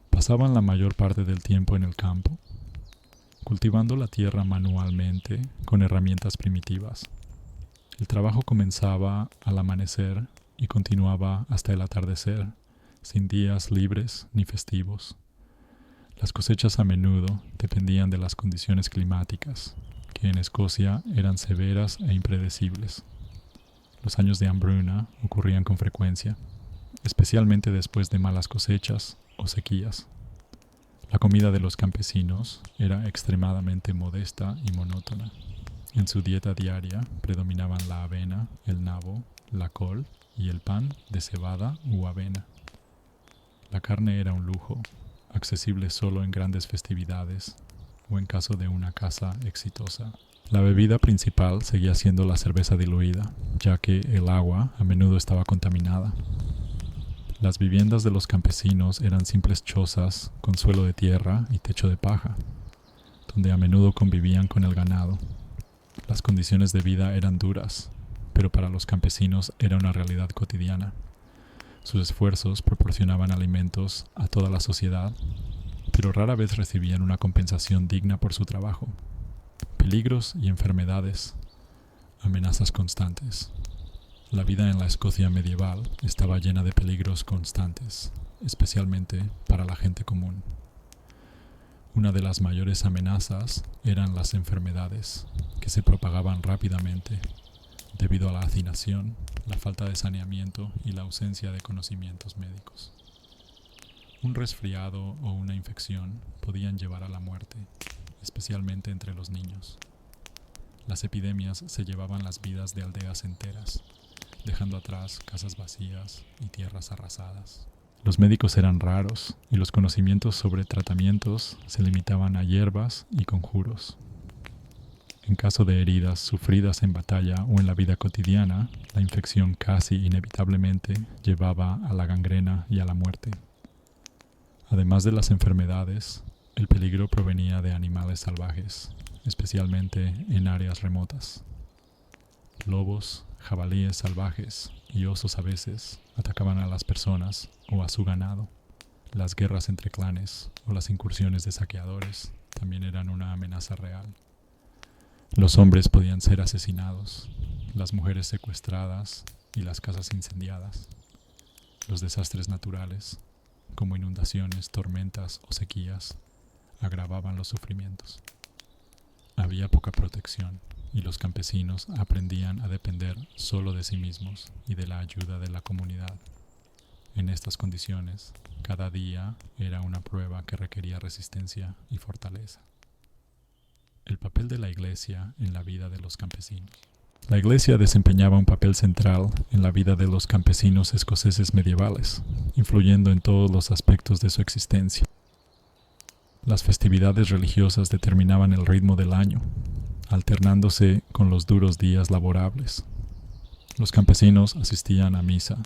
Pasaban la mayor parte del tiempo en el campo, cultivando la tierra manualmente con herramientas primitivas. El trabajo comenzaba al amanecer y continuaba hasta el atardecer, sin días libres ni festivos. Las cosechas a menudo dependían de las condiciones climáticas, que en Escocia eran severas e impredecibles. Los años de hambruna ocurrían con frecuencia, especialmente después de malas cosechas o sequías. La comida de los campesinos era extremadamente modesta y monótona. En su dieta diaria predominaban la avena, el nabo, la col y el pan de cebada u avena. La carne era un lujo, accesible solo en grandes festividades o en caso de una caza exitosa. La bebida principal seguía siendo la cerveza diluida, ya que el agua a menudo estaba contaminada. Las viviendas de los campesinos eran simples chozas con suelo de tierra y techo de paja, donde a menudo convivían con el ganado. Las condiciones de vida eran duras, pero para los campesinos era una realidad cotidiana. Sus esfuerzos proporcionaban alimentos a toda la sociedad, pero rara vez recibían una compensación digna por su trabajo. Peligros y enfermedades, amenazas constantes. La vida en la Escocia medieval estaba llena de peligros constantes, especialmente para la gente común. Una de las mayores amenazas eran las enfermedades, que se propagaban rápidamente debido a la hacinación, la falta de saneamiento y la ausencia de conocimientos médicos. Un resfriado o una infección podían llevar a la muerte, especialmente entre los niños. Las epidemias se llevaban las vidas de aldeas enteras, dejando atrás casas vacías y tierras arrasadas. Los médicos eran raros y los conocimientos sobre tratamientos se limitaban a hierbas y conjuros. En caso de heridas sufridas en batalla o en la vida cotidiana, la infección casi inevitablemente llevaba a la gangrena y a la muerte. Además de las enfermedades, el peligro provenía de animales salvajes, especialmente en áreas remotas. Lobos, jabalíes salvajes y osos a veces atacaban a las personas o a su ganado. Las guerras entre clanes o las incursiones de saqueadores también eran una amenaza real. Los hombres podían ser asesinados, las mujeres secuestradas y las casas incendiadas. Los desastres naturales, como inundaciones, tormentas o sequías, agravaban los sufrimientos. Había poca protección y los campesinos aprendían a depender solo de sí mismos y de la ayuda de la comunidad. En estas condiciones, cada día era una prueba que requería resistencia y fortaleza. El papel de la Iglesia en la vida de los campesinos. La Iglesia desempeñaba un papel central en la vida de los campesinos escoceses medievales, influyendo en todos los aspectos de su existencia. Las festividades religiosas determinaban el ritmo del año, alternándose con los duros días laborables. Los campesinos asistían a misa,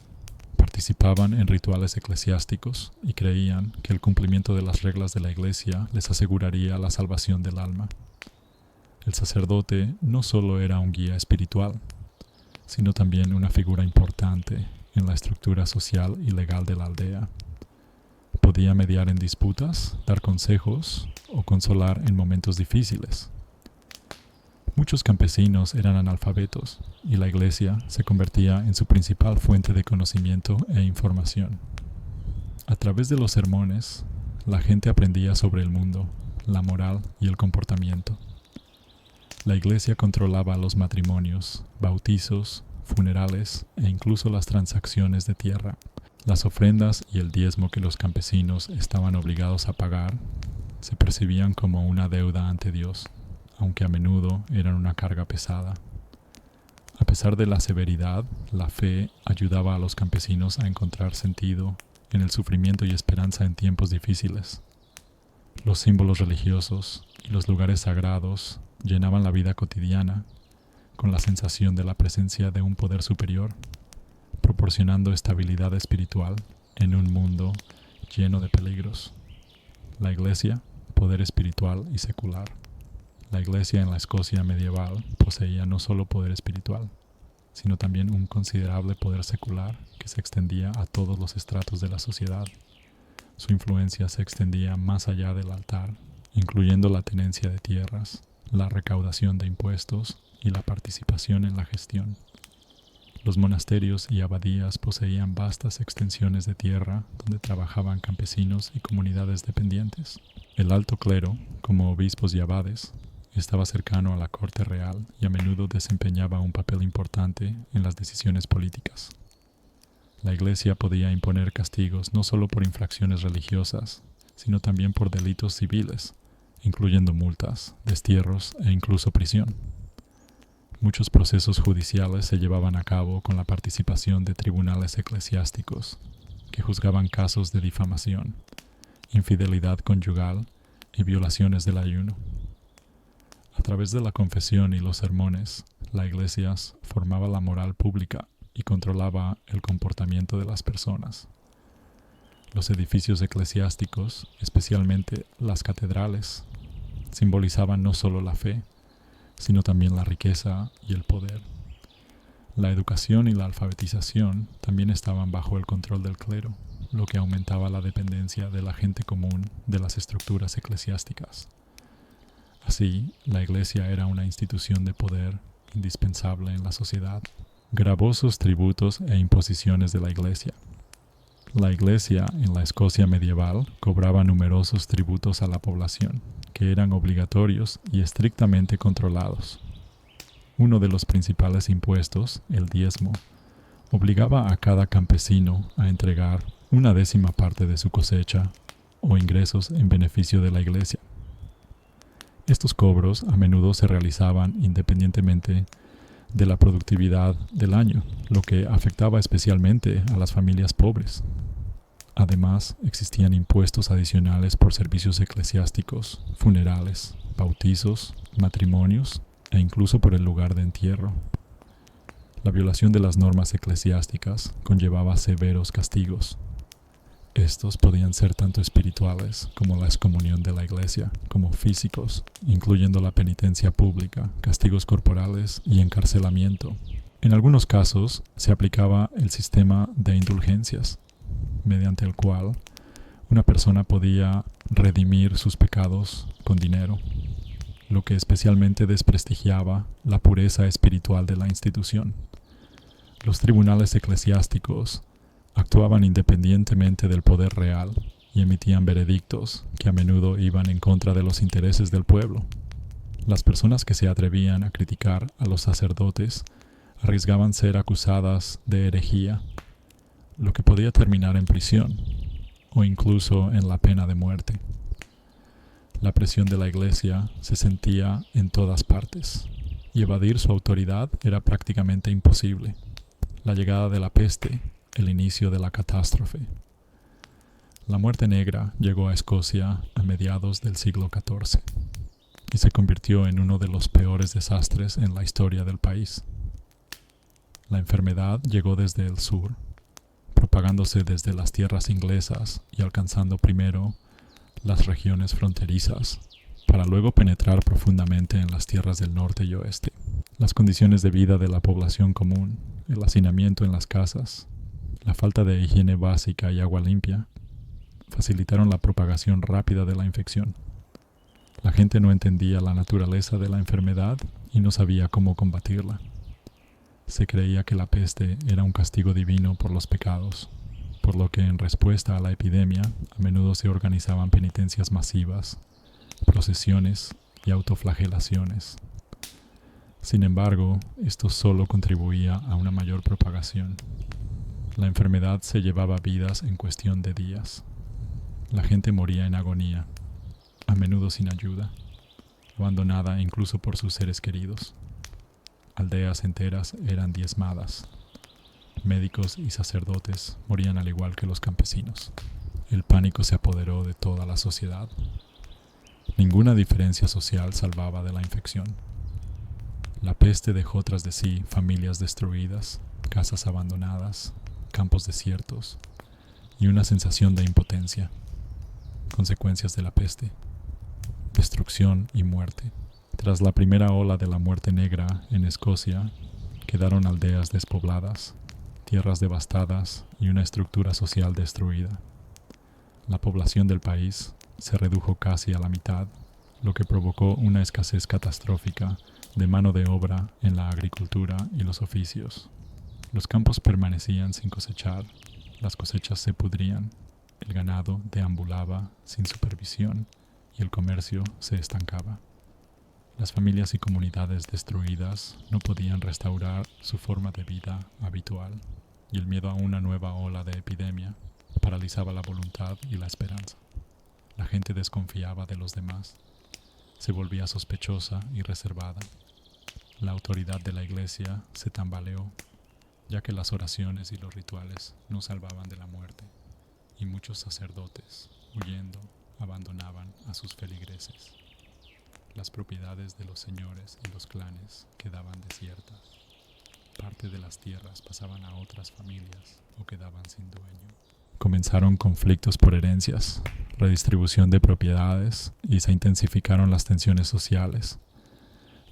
participaban en rituales eclesiásticos y creían que el cumplimiento de las reglas de la Iglesia les aseguraría la salvación del alma. El sacerdote no solo era un guía espiritual, sino también una figura importante en la estructura social y legal de la aldea. Podía mediar en disputas, dar consejos o consolar en momentos difíciles. Muchos campesinos eran analfabetos y la Iglesia se convertía en su principal fuente de conocimiento e información. A través de los sermones, la gente aprendía sobre el mundo, la moral y el comportamiento. La Iglesia controlaba los matrimonios, bautizos, funerales e incluso las transacciones de tierra. Las ofrendas y el diezmo que los campesinos estaban obligados a pagar se percibían como una deuda ante Dios, aunque a menudo eran una carga pesada. A pesar de la severidad, la fe ayudaba a los campesinos a encontrar sentido en el sufrimiento y esperanza en tiempos difíciles. Los símbolos religiosos y los lugares sagrados llenaban la vida cotidiana con la sensación de la presencia de un poder superior, proporcionando estabilidad espiritual en un mundo lleno de peligros. La Iglesia, poder espiritual y secular. La Iglesia en la Escocia medieval poseía no solo poder espiritual, sino también un considerable poder secular que se extendía a todos los estratos de la sociedad. Su influencia se extendía más allá del altar, incluyendo la tenencia de tierras, la recaudación de impuestos y la participación en la gestión. Los monasterios y abadías poseían vastas extensiones de tierra donde trabajaban campesinos y comunidades dependientes. El alto clero, como obispos y abades, estaba cercano a la corte real y a menudo desempeñaba un papel importante en las decisiones políticas. La Iglesia podía imponer castigos no solo por infracciones religiosas, sino también por delitos civiles, incluyendo multas, destierros e incluso prisión. Muchos procesos judiciales se llevaban a cabo con la participación de tribunales eclesiásticos, que juzgaban casos de difamación, infidelidad conyugal y violaciones del ayuno. A través de la confesión y los sermones, la Iglesia formaba la moral pública y controlaba el comportamiento de las personas. Los edificios eclesiásticos, especialmente las catedrales, simbolizaban no solo la fe, sino también la riqueza y el poder. La educación y la alfabetización también estaban bajo el control del clero, lo que aumentaba la dependencia de la gente común de las estructuras eclesiásticas. Así, la Iglesia era una institución de poder indispensable en la sociedad. Gravosos tributos e imposiciones de la Iglesia. La Iglesia en la Escocia medieval cobraba numerosos tributos a la población, que eran obligatorios y estrictamente controlados. Uno de los principales impuestos, el diezmo, obligaba a cada campesino a entregar 1/10 parte de su cosecha o ingresos en beneficio de la Iglesia. Estos cobros a menudo se realizaban independientemente de la productividad del año, lo que afectaba especialmente a las familias pobres. Además, existían impuestos adicionales por servicios eclesiásticos, funerales, bautizos, matrimonios e incluso por el lugar de entierro. La violación de las normas eclesiásticas conllevaba severos castigos. Estos podían ser tanto espirituales como la excomunión de la Iglesia, como físicos, incluyendo la penitencia pública, castigos corporales y encarcelamiento. En algunos casos se aplicaba el sistema de indulgencias, mediante el cual una persona podía redimir sus pecados con dinero, lo que especialmente desprestigiaba la pureza espiritual de la institución. Los tribunales eclesiásticos actuaban independientemente del poder real y emitían veredictos que a menudo iban en contra de los intereses del pueblo. Las personas que se atrevían a criticar a los sacerdotes arriesgaban ser acusadas de herejía, lo que podía terminar en prisión o incluso en la pena de muerte. La presión de la Iglesia se sentía en todas partes y evadir su autoridad era prácticamente imposible. La llegada de la peste, el inicio de la catástrofe. La muerte negra llegó a Escocia a mediados del siglo XIV y se convirtió en uno de los peores desastres en la historia del país. La enfermedad llegó desde el sur, propagándose desde las tierras inglesas y alcanzando primero las regiones fronterizas, para luego penetrar profundamente en las tierras del norte y oeste. Las condiciones de vida de la población común, el hacinamiento en las casas, la falta de higiene básica y agua limpia, facilitaron la propagación rápida de la infección. La gente no entendía la naturaleza de la enfermedad y no sabía cómo combatirla. Se creía que la peste era un castigo divino por los pecados, por lo que en respuesta a la epidemia a menudo se organizaban penitencias masivas, procesiones y autoflagelaciones. Sin embargo, esto solo contribuía a una mayor propagación. La enfermedad se llevaba vidas en cuestión de días. La gente moría en agonía, a menudo sin ayuda, abandonada incluso por sus seres queridos. Aldeas enteras eran diezmadas. Médicos y sacerdotes morían al igual que los campesinos. El pánico se apoderó de toda la sociedad. Ninguna diferencia social salvaba de la infección. La peste dejó tras de sí familias destruidas, casas abandonadas, campos desiertos y una sensación de impotencia. Consecuencias de la peste: destrucción y muerte. Tras la primera ola de la muerte negra en Escocia, quedaron aldeas despobladas, tierras devastadas y una estructura social destruida. La población del país se redujo casi a la mitad, lo que provocó una escasez catastrófica de mano de obra en la agricultura y los oficios. Los campos permanecían sin cosechar, las cosechas se pudrían, el ganado deambulaba sin supervisión y el comercio se estancaba. Las familias y comunidades destruidas no podían restaurar su forma de vida habitual, y el miedo a una nueva ola de epidemia paralizaba la voluntad y la esperanza. La gente desconfiaba de los demás, se volvía sospechosa y reservada. La autoridad de la iglesia se tambaleó, ya que las oraciones y los rituales no salvaban de la muerte, y muchos sacerdotes, huyendo, abandonaban a sus feligreses. Las propiedades de los señores y los clanes quedaban desiertas. Parte de las tierras pasaban a otras familias o quedaban sin dueño. Comenzaron conflictos por herencias, redistribución de propiedades y se intensificaron las tensiones sociales.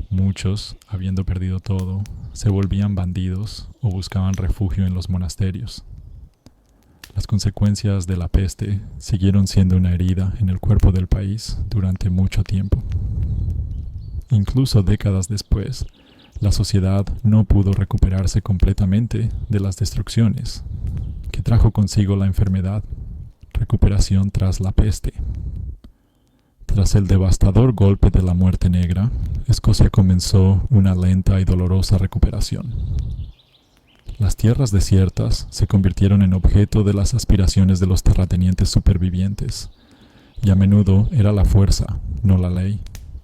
Muchos, habiendo perdido todo, se volvían bandidos o buscaban refugio en los monasterios. Las consecuencias de la peste siguieron siendo una herida en el cuerpo del país durante mucho tiempo. Incluso décadas después, la sociedad no pudo recuperarse completamente de las destrucciones que trajo consigo la enfermedad. Recuperación tras la peste. Tras el devastador golpe de la muerte negra, Escocia comenzó una lenta y dolorosa recuperación. Las tierras desiertas se convirtieron en objeto de las aspiraciones de los terratenientes supervivientes, y a menudo era la fuerza, no la ley,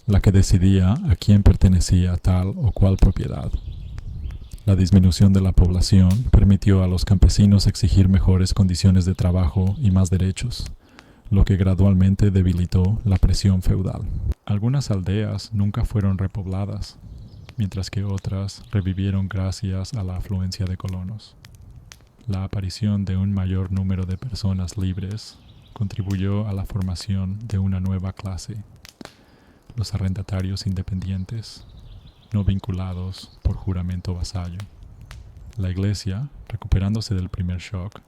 la que decidía a quién pertenecía tal o cual propiedad. La disminución de la población permitió a los campesinos exigir mejores condiciones de trabajo y más derechos, lo que gradualmente debilitó la presión feudal. Algunas aldeas nunca fueron repobladas, mientras que otras revivieron gracias a la afluencia de colonos. La aparición de un mayor número de personas libres contribuyó a la formación de una nueva clase, los arrendatarios independientes, no vinculados por juramento vasallo. La iglesia, recuperándose del primer shock,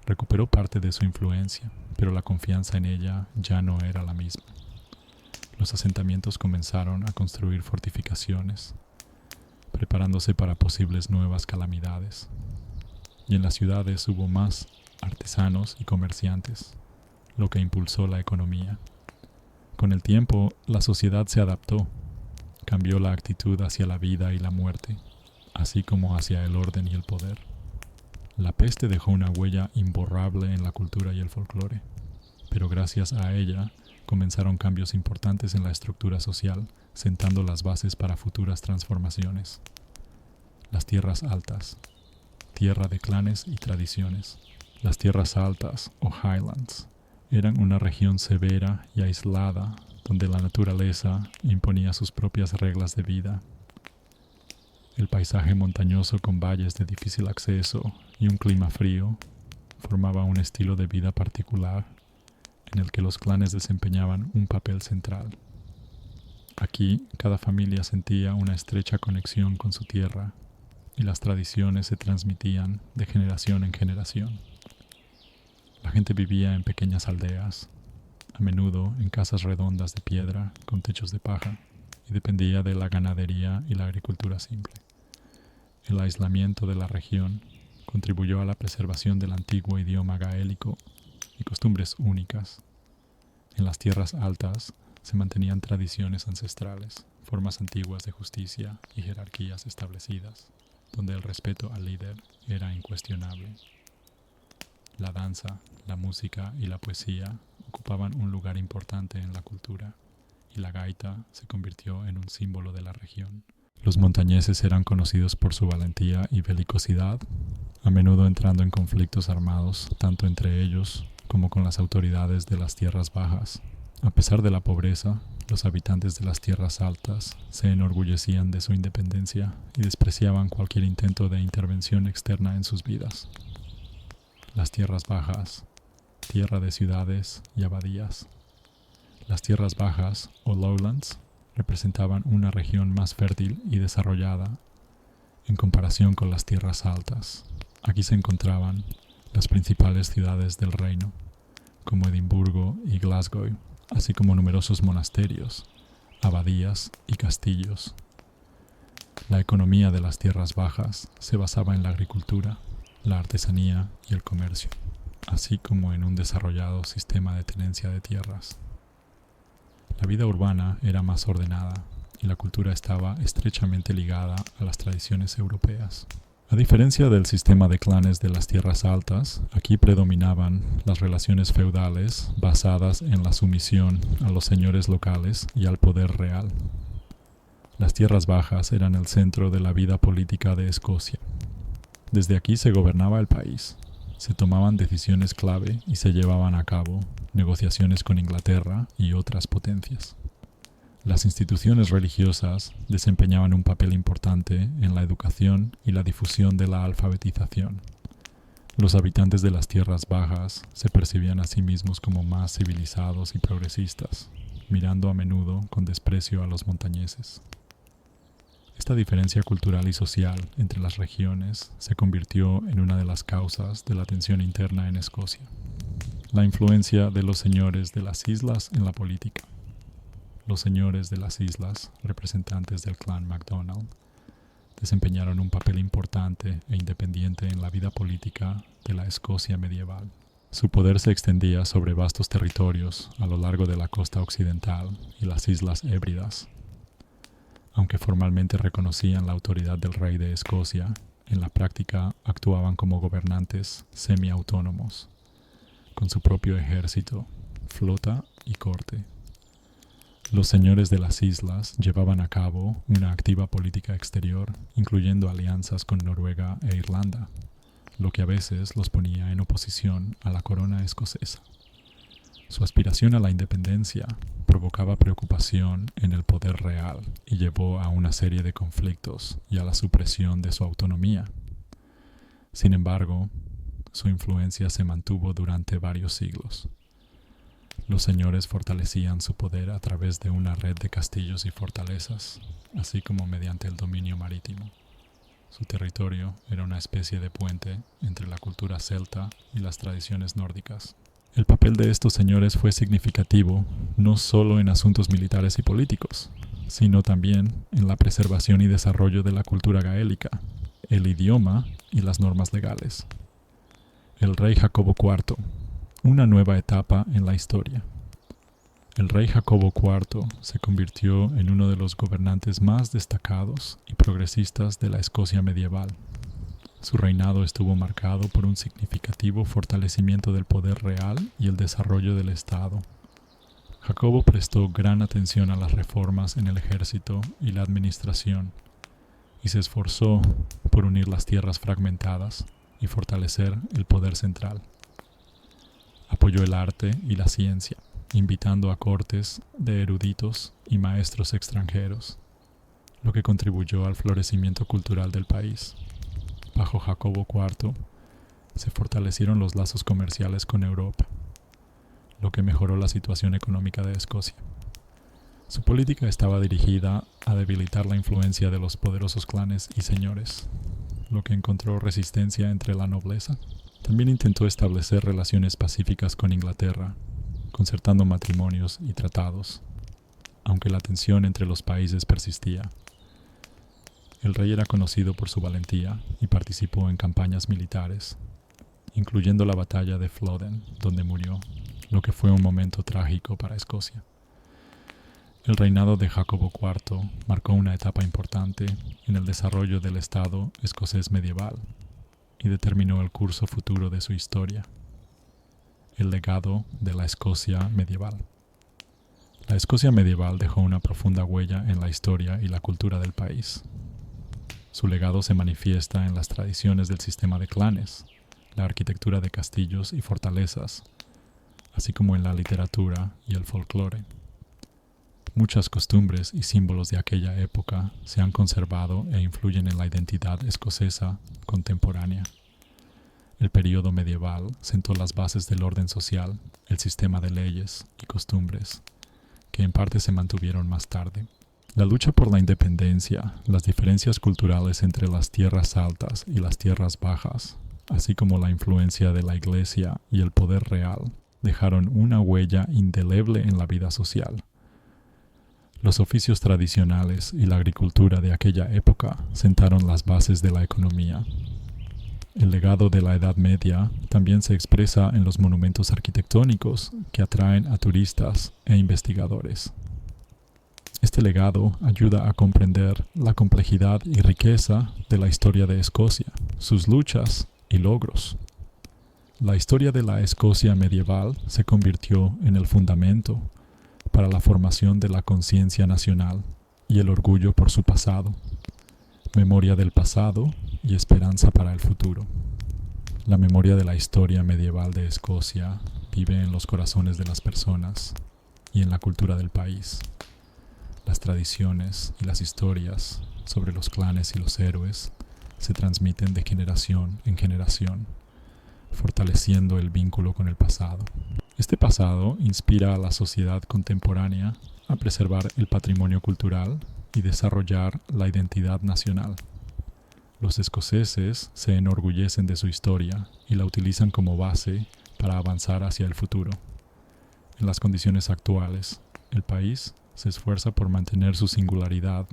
recuperó parte de su influencia, pero la confianza en ella ya no era la misma. Los asentamientos comenzaron a construir fortificaciones, preparándose para posibles nuevas calamidades. Y en las ciudades hubo más artesanos y comerciantes, lo que impulsó la economía. Con el tiempo, la sociedad se adaptó, cambió la actitud hacia la vida y la muerte, así como hacia el orden y el poder. La peste dejó una huella imborrable en la cultura y el folclore, pero gracias a ella comenzaron cambios importantes en la estructura social, sentando las bases para futuras transformaciones. Las tierras altas, tierra de clanes y tradiciones. Las tierras altas, o Highlands, eran una región severa y aislada, donde la naturaleza imponía sus propias reglas de vida. El paisaje montañoso con valles de difícil acceso y un clima frío formaba un estilo de vida particular en el que los clanes desempeñaban un papel central. Aquí, cada familia sentía una estrecha conexión con su tierra y las tradiciones se transmitían de generación en generación. La gente vivía en pequeñas aldeas, a menudo en casas redondas de piedra con techos de paja, y dependía de la ganadería y la agricultura simple. El aislamiento de la región contribuyó a la preservación del antiguo idioma gaélico y costumbres únicas. En las tierras altas se mantenían tradiciones ancestrales, formas antiguas de justicia y jerarquías establecidas, donde el respeto al líder era incuestionable. La danza, la música y la poesía ocupaban un lugar importante en la cultura, y la gaita se convirtió en un símbolo de la región. Los montañeses eran conocidos por su valentía y belicosidad, a menudo entrando en conflictos armados tanto entre ellos como con las autoridades de las tierras bajas. A pesar de la pobreza, los habitantes de las tierras altas se enorgullecían de su independencia y despreciaban cualquier intento de intervención externa en sus vidas. Las tierras bajas, tierra de ciudades y abadías. Las tierras bajas, o lowlands, representaban una región más fértil y desarrollada en comparación con las tierras altas. Aquí se encontraban las principales ciudades del reino, como Edimburgo y Glasgow, así como numerosos monasterios, abadías y castillos. La economía de las tierras bajas se basaba en la agricultura, la artesanía y el comercio, así como en un desarrollado sistema de tenencia de tierras. La vida urbana era más ordenada y la cultura estaba estrechamente ligada a las tradiciones europeas. A diferencia del sistema de clanes de las tierras altas, aquí predominaban las relaciones feudales basadas en la sumisión a los señores locales y al poder real. Las tierras bajas eran el centro de la vida política de Escocia. Desde aquí se gobernaba el país, se tomaban decisiones clave y se llevaban a cabo negociaciones con Inglaterra y otras potencias. Las instituciones religiosas desempeñaban un papel importante en la educación y la difusión de la alfabetización. Los habitantes de las tierras bajas se percibían a sí mismos como más civilizados y progresistas, mirando a menudo con desprecio a los montañeses. Esta diferencia cultural y social entre las regiones se convirtió en una de las causas de la tensión interna en Escocia. La influencia de los señores de las islas en la política. Los señores de las islas, representantes del clan MacDonald, desempeñaron un papel importante e independiente en la vida política de la Escocia medieval. Su poder se extendía sobre vastos territorios a lo largo de la costa occidental y las Islas Hébridas. Aunque formalmente reconocían la autoridad del rey de Escocia, en la práctica actuaban como gobernantes semiautónomos, con su propio ejército, flota y corte. Los señores de las islas llevaban a cabo una activa política exterior, incluyendo alianzas con Noruega e Irlanda, lo que a veces los ponía en oposición a la corona escocesa. Su aspiración a la independencia provocaba preocupación en el poder real y llevó a una serie de conflictos y a la supresión de su autonomía. Sin embargo, su influencia se mantuvo durante varios siglos. Los señores fortalecían su poder a través de una red de castillos y fortalezas, así como mediante el dominio marítimo. Su territorio era una especie de puente entre la cultura celta y las tradiciones nórdicas. El papel de estos señores fue significativo no solo en asuntos militares y políticos, sino también en la preservación y desarrollo de la cultura gaélica, el idioma y las normas legales. El rey Jacobo IV. Una nueva etapa en la historia. El rey Jacobo IV se convirtió en uno de los gobernantes más destacados y progresistas de la Escocia medieval. Su reinado estuvo marcado por un significativo fortalecimiento del poder real y el desarrollo del Estado. Jacobo prestó gran atención a las reformas en el ejército y la administración, y se esforzó por unir las tierras fragmentadas y fortalecer el poder central. Apoyó el arte y la ciencia, invitando a cortes de eruditos y maestros extranjeros, lo que contribuyó al florecimiento cultural del país. Bajo Jacobo IV, se fortalecieron los lazos comerciales con Europa, lo que mejoró la situación económica de Escocia. Su política estaba dirigida a debilitar la influencia de los poderosos clanes y señores, lo que encontró resistencia entre la nobleza. También intentó establecer relaciones pacíficas con Inglaterra, concertando matrimonios y tratados, aunque la tensión entre los países persistía. El rey era conocido por su valentía y participó en campañas militares, incluyendo la batalla de Flodden, donde murió, lo que fue un momento trágico para Escocia. El reinado de Jacobo IV marcó una etapa importante en el desarrollo del Estado escocés medieval y determinó el curso futuro de su historia. El legado de la Escocia medieval. La Escocia medieval dejó una profunda huella en la historia y la cultura del país. Su legado se manifiesta en las tradiciones del sistema de clanes, la arquitectura de castillos y fortalezas, así como en la literatura y el folclore. Muchas costumbres y símbolos de aquella época se han conservado e influyen en la identidad escocesa contemporánea. El período medieval sentó las bases del orden social, el sistema de leyes y costumbres, que en parte se mantuvieron más tarde. La lucha por la independencia, las diferencias culturales entre las tierras altas y las tierras bajas, así como la influencia de la Iglesia y el poder real, dejaron una huella indeleble en la vida social. Los oficios tradicionales y la agricultura de aquella época sentaron las bases de la economía. El legado de la Edad Media también se expresa en los monumentos arquitectónicos que atraen a turistas e investigadores. Este Este legado ayuda a comprender la complejidad y riqueza de la historia de Escocia, sus luchas y logros. La historia de la Escocia medieval se convirtió en el fundamento para la formación de la conciencia nacional y el orgullo por su pasado, memoria del pasado y esperanza para el futuro. La memoria de la historia medieval de Escocia vive en los corazones de las personas y en la cultura del país. Las tradiciones y las historias sobre los clanes y los héroes se transmiten de generación en generación, fortaleciendo el vínculo con el pasado. Este pasado inspira a la sociedad contemporánea a preservar el patrimonio cultural y desarrollar la identidad nacional. Los escoceses se enorgullecen de su historia y la utilizan como base para avanzar hacia el futuro. En las condiciones actuales, el país se esfuerza por mantener su singularidad,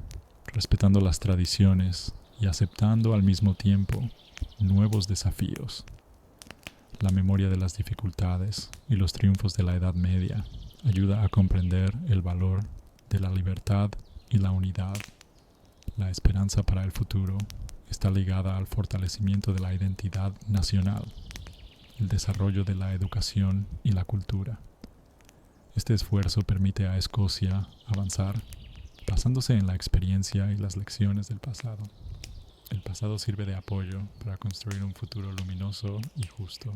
respetando las tradiciones y aceptando al mismo tiempo nuevos desafíos. La memoria de las dificultades y los triunfos de la Edad Media ayuda a comprender el valor de la libertad y la unidad. La esperanza para el futuro está ligada al fortalecimiento de la identidad nacional, el desarrollo de la educación y la cultura. Este esfuerzo permite a Escocia avanzar, basándose en la experiencia y las lecciones del pasado. El pasado sirve de apoyo para construir un futuro luminoso y justo.